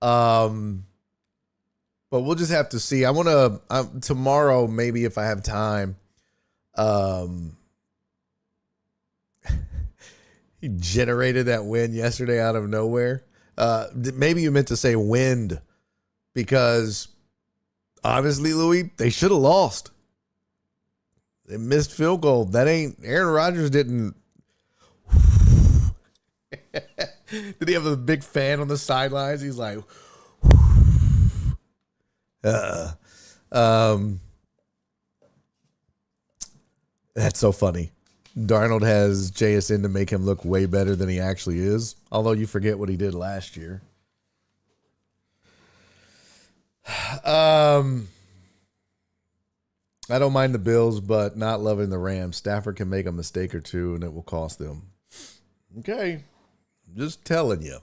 But we'll just have to see. I want to, tomorrow, maybe if I have time, he generated that win yesterday out of nowhere. Maybe you meant to say wind, because obviously, Louis, they should have lost. They missed field goal. That ain't, Aaron Rodgers didn't. Did he have a big fan on the sidelines? He's like, that's so funny. Darnold has JSN to make him look way better than he actually is. Although you forget what he did last year. I don't mind the Bills, but not loving the Rams. Stafford can make a mistake or two, and it will cost them. Okay. Just telling you.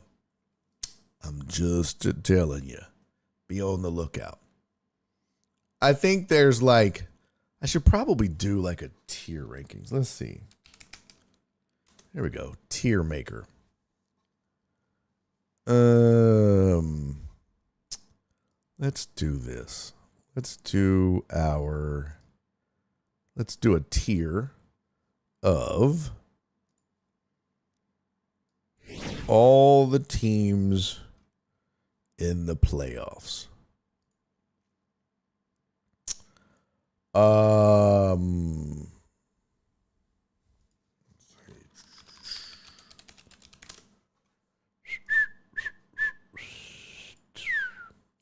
I'm just telling you. Be on the lookout. I think there's like, I should probably do like a tier rankings. Let's see. There we go. Tier maker. Let's do this. Let's do a tier of all the teams in the playoffs.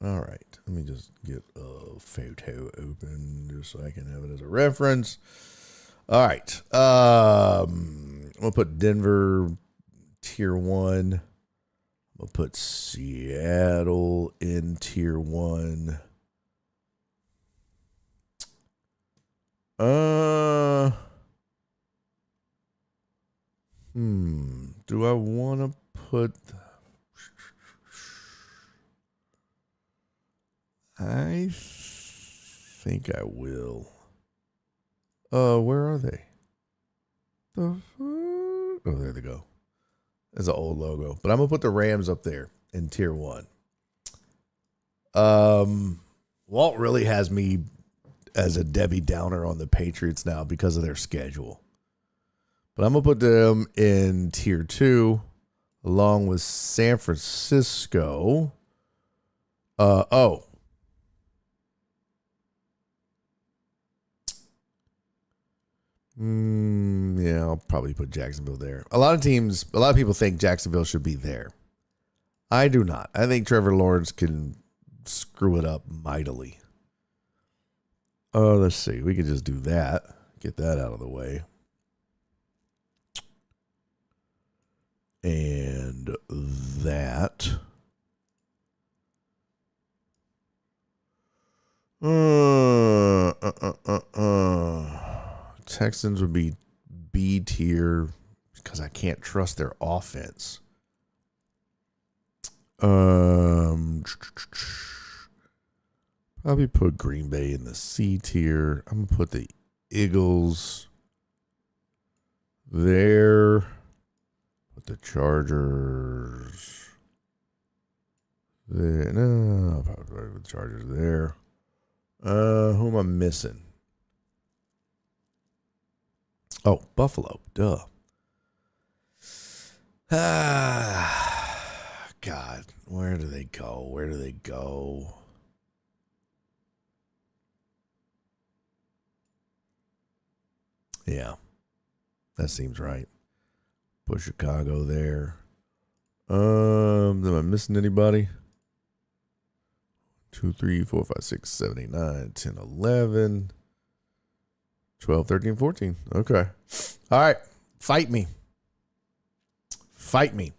All right, let me just get a photo open just so I can have it as a reference. All right, I'm gonna put Denver tier 1. I'm gonna put Seattle in tier 1. Do I want to put? I think I will. Where are they? Oh, there they go. There's an old logo, but I'm gonna put the Rams up there in tier 1. Walt really has me as a Debbie Downer on the Patriots now because of their schedule. But I'm going to put them in tier 2 along with San Francisco. Yeah, I'll probably put Jacksonville there. A lot of people think Jacksonville should be there. I do not. I think Trevor Lawrence can screw it up mightily. Let's see. We could just do that. Get that out of the way. And that. Texans would be B tier because I can't trust their offense. Probably put Green Bay in the C tier. I'm gonna put the Eagles there. Put the Chargers there. No, I'll probably put the Chargers there. Who am I missing? Oh, Buffalo. Duh. God, where do they go? Where do they go? Yeah, that seems right. Put Chicago there. Am I missing anybody? 2, 3, 4, 5, 6, 7, 8, 9, 10, 11, 12, 13, 14. Okay. All right. Fight me. Fight me.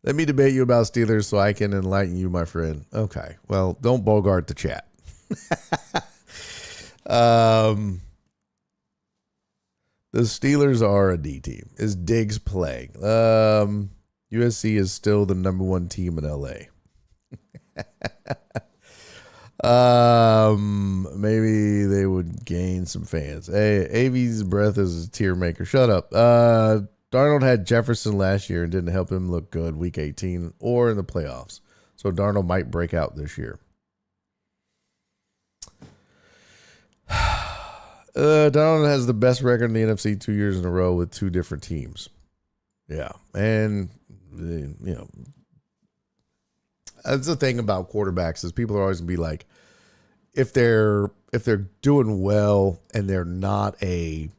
Let me debate you about Steelers so I can enlighten you, my friend. Okay. Well, don't bogart the chat. The Steelers are a D team. Is Diggs playing? USC is still the number 1 team in LA. Maybe they would gain some fans. Hey, AV's breath is a tear maker. Shut up. Darnold had Jefferson last year and didn't help him look good week 18 or in the playoffs. So Darnold might break out this year. Darnold has the best record in the NFC 2 years in a row with 2 different teams. Yeah. And, that's the thing about quarterbacks is people are always going to be like, if they're doing well and they're not a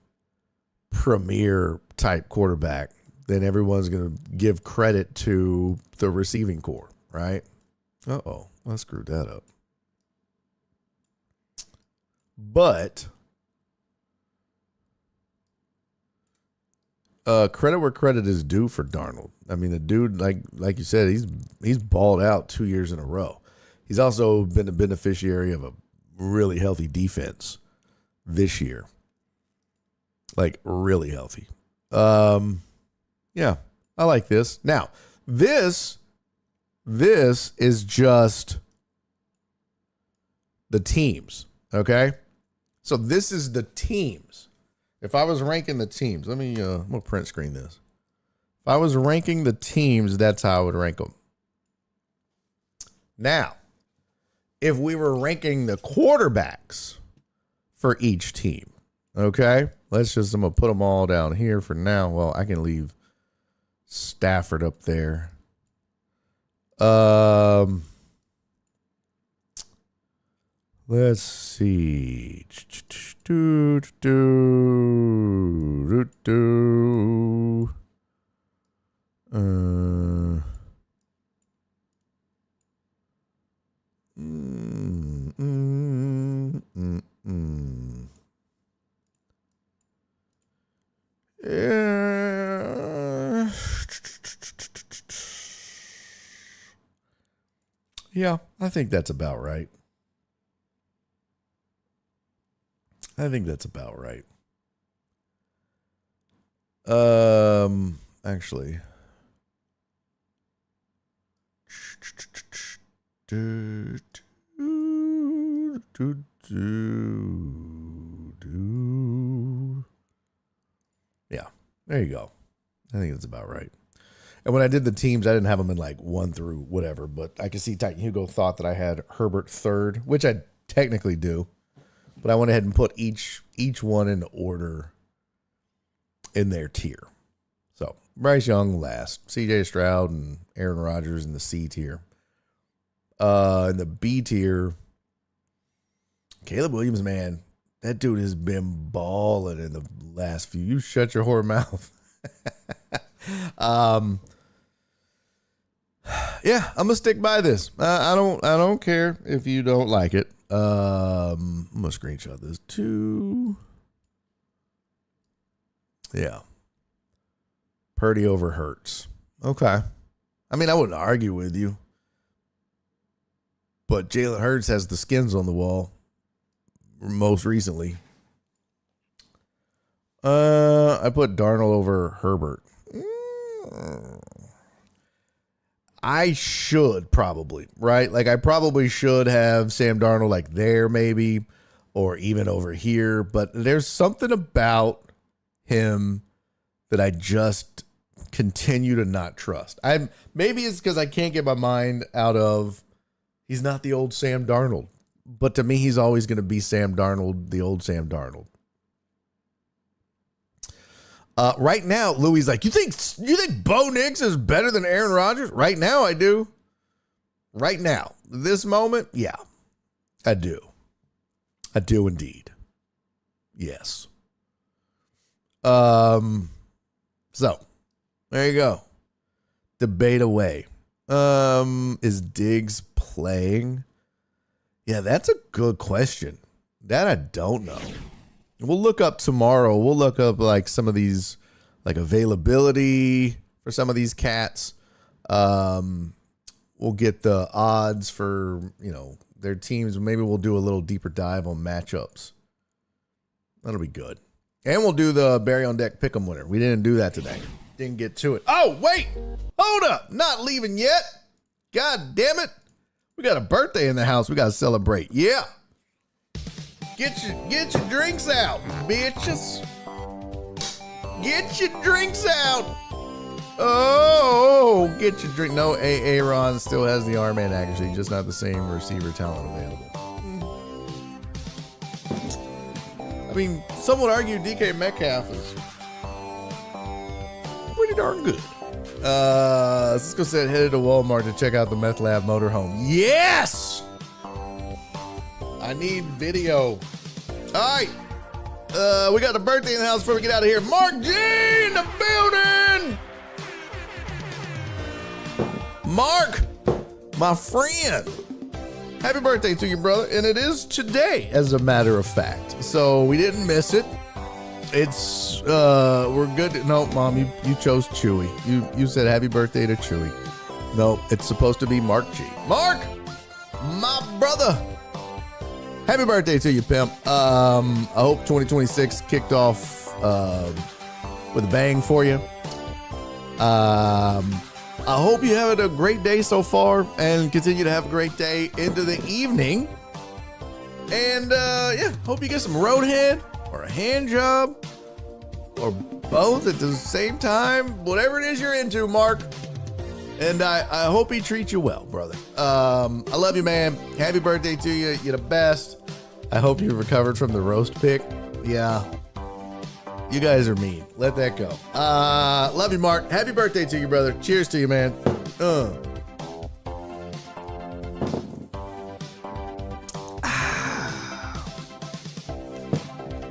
premier type quarterback, then everyone's going to give credit to the receiving corps, right? Uh-oh, I screwed that up. But credit where credit is due for Darnold. I mean, the dude, like you said, he's balled out 2 years in a row. He's also been a beneficiary of a really healthy defense this year. Like, really healthy. Yeah, I like this. Now, this is just the teams, okay? So this is the teams. If I was ranking the teams, I'm gonna print screen this. If I was ranking the teams, that's how I would rank them. Now, if we were ranking the quarterbacks for each team, okay, I'm gonna put them all down here for now. Well, I can leave Stafford up there. Let's see. Yeah, I think that's about right. Actually. Yeah, there you go. I think that's about right. And when I did the teams, I didn't have them in like 1 through whatever, but I could see Titan Hugo thought that I had Herbert third, which I technically do. But I went ahead and put each one in order in their tier. So Bryce Young last, CJ Stroud and Aaron Rodgers in the C tier. In the B tier, Caleb Williams, man, that dude has been balling in the last few. You shut your whore mouth. Yeah, I'm gonna stick by this. I don't care if you don't like it. I'm gonna screenshot this too. Yeah. Purdy over Hurts. Okay. I mean, I wouldn't argue with you. But Jalen Hurts has the skins on the wall most recently. I put Darnold over Herbert. I should probably, right? Like I probably should have Sam Darnold like there maybe, or even over here. But there's something about him that I just continue to not trust. Maybe it's because I can't get my mind out of he's not the old Sam Darnold. But to me, he's always going to be Sam Darnold, the old Sam Darnold. Right now, Louis like, you think Bo Nix is better than Aaron Rodgers? Right now, I do. Right now, this moment, yeah, I do. I do indeed. Yes. So there you go. Debate away. Is Diggs playing? Yeah, that's a good question. That I don't know. We'll look up tomorrow. We'll look up like some of these, like availability for some of these cats. We'll get the odds for, their teams. Maybe we'll do a little deeper dive on matchups. That'll be good. And we'll do the Barry on Deck Pick'em Winner. We didn't do that today. Didn't get to it. Oh, wait. Hold up. Not leaving yet. God damn it. We got a birthday in the house. We got to celebrate. Yeah. Get your drinks out, bitches. Get your drinks out. Oh, get your drink. No, Aaron still has the arm and accuracy, just not the same receiver talent available. I mean, some would argue DK Metcalf is pretty darn good. Cisco said headed to Walmart to check out the Meth Lab motorhome. Yes! I need video. All right. We got the birthday in the house before we get out of here. Mark G in the building. Mark, my friend. Happy birthday to you, brother. And it is today, as a matter of fact. So we didn't miss it. It's, we're good. No, Mom, you chose Chewy. You said happy birthday to Chewy. No, it's supposed to be Mark G. Mark, my brother. Happy birthday to you, pimp. I hope 2026 kicked off with a bang for you. I hope you had a great day so far and continue to have a great day into the evening. And yeah, hope you get some roadhead or a hand job or both at the same time. Whatever it is you're into, Mark. And I hope he treats you well, brother. I love you, man. Happy birthday to you. You're the best. I hope you recovered from the roast pick. Yeah. You guys are mean. Let that go. Love you, Mark. Happy birthday to you, brother. Cheers to you, man.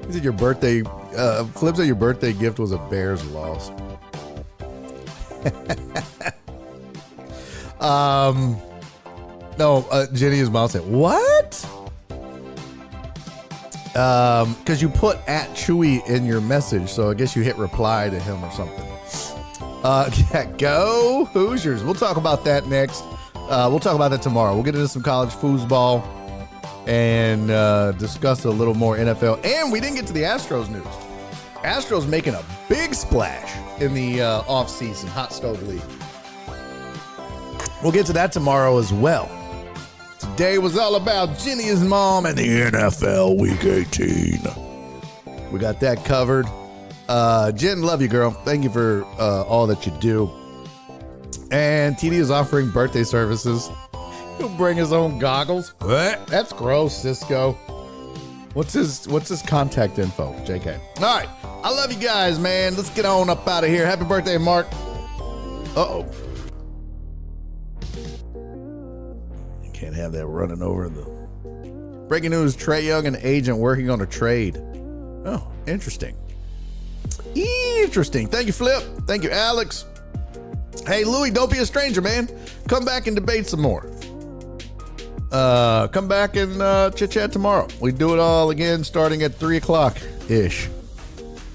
Is it your birthday? Flip said your birthday gift was a Bears loss. No, Jenny's mom said, what? Because you put at Chewy in your message, so I guess you hit reply to him or something. Yeah, go Hoosiers. We'll talk about that next. We'll talk about that tomorrow. We'll get into some college foosball and discuss a little more NFL. And we didn't get to the Astros news. Astros making a big splash in the off-season hot stove league. We'll get to that tomorrow as well. Today was all about Jenny's mom and the NFL Week 18. We got that covered. Jen, love you, girl. Thank you for all that you do. And TD is offering birthday services. He'll bring his own goggles. What? That's gross, Cisco. What's his contact info, JK? All right. I love you guys, man. Let's get on up out of here. Happy birthday, Mark. Uh-oh. You can't have that running over the... Breaking news, Trae Young and agent working on a trade. Oh, interesting. Interesting. Thank you, Flip. Thank you, Alex. Hey, Louie, don't be a stranger, man. Come back and debate some more. Come back and chit-chat tomorrow. We do it all again starting at 3 o'clock-ish.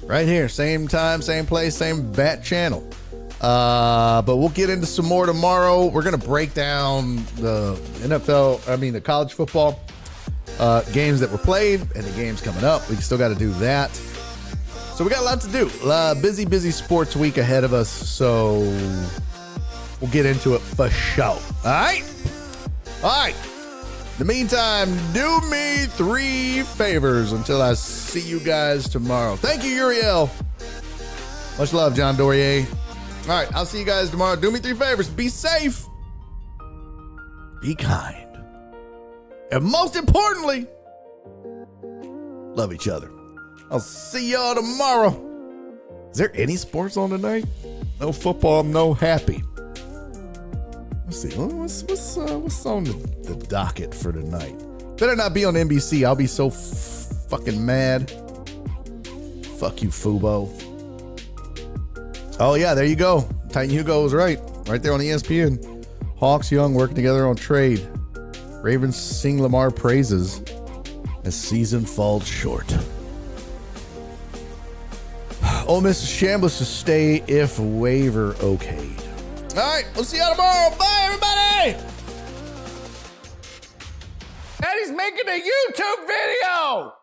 Right here, same time, same place, same bat channel. But we'll get into some more tomorrow. We're going to break down the the college football games that were played and the games coming up. We still got to do that. So we got a lot to do. Busy sports week ahead of us. So we'll get into it for sure. All right? All right. In the meantime, do me 3 favors until I see you guys tomorrow. Thank you, Uriel. Much love, John Dorier. All right, I'll see you guys tomorrow. Do me 3 favors. Be safe. Be kind. And most importantly, love each other. I'll see y'all tomorrow. Is there any sports on tonight? No football, I'm no happy. Let's see. What's on the docket for tonight? Better not be on NBC. I'll be so fucking mad. Fuck you, Fubo. Oh, yeah, there you go. Titan Hugo was right. Right there on ESPN. Hawks Young working together on trade. Ravens sing Lamar praises as season falls short. Ole Miss shambles to stay if waiver okayed. All right, we'll see y'all tomorrow. Bye, everybody. Daddy's making a YouTube video.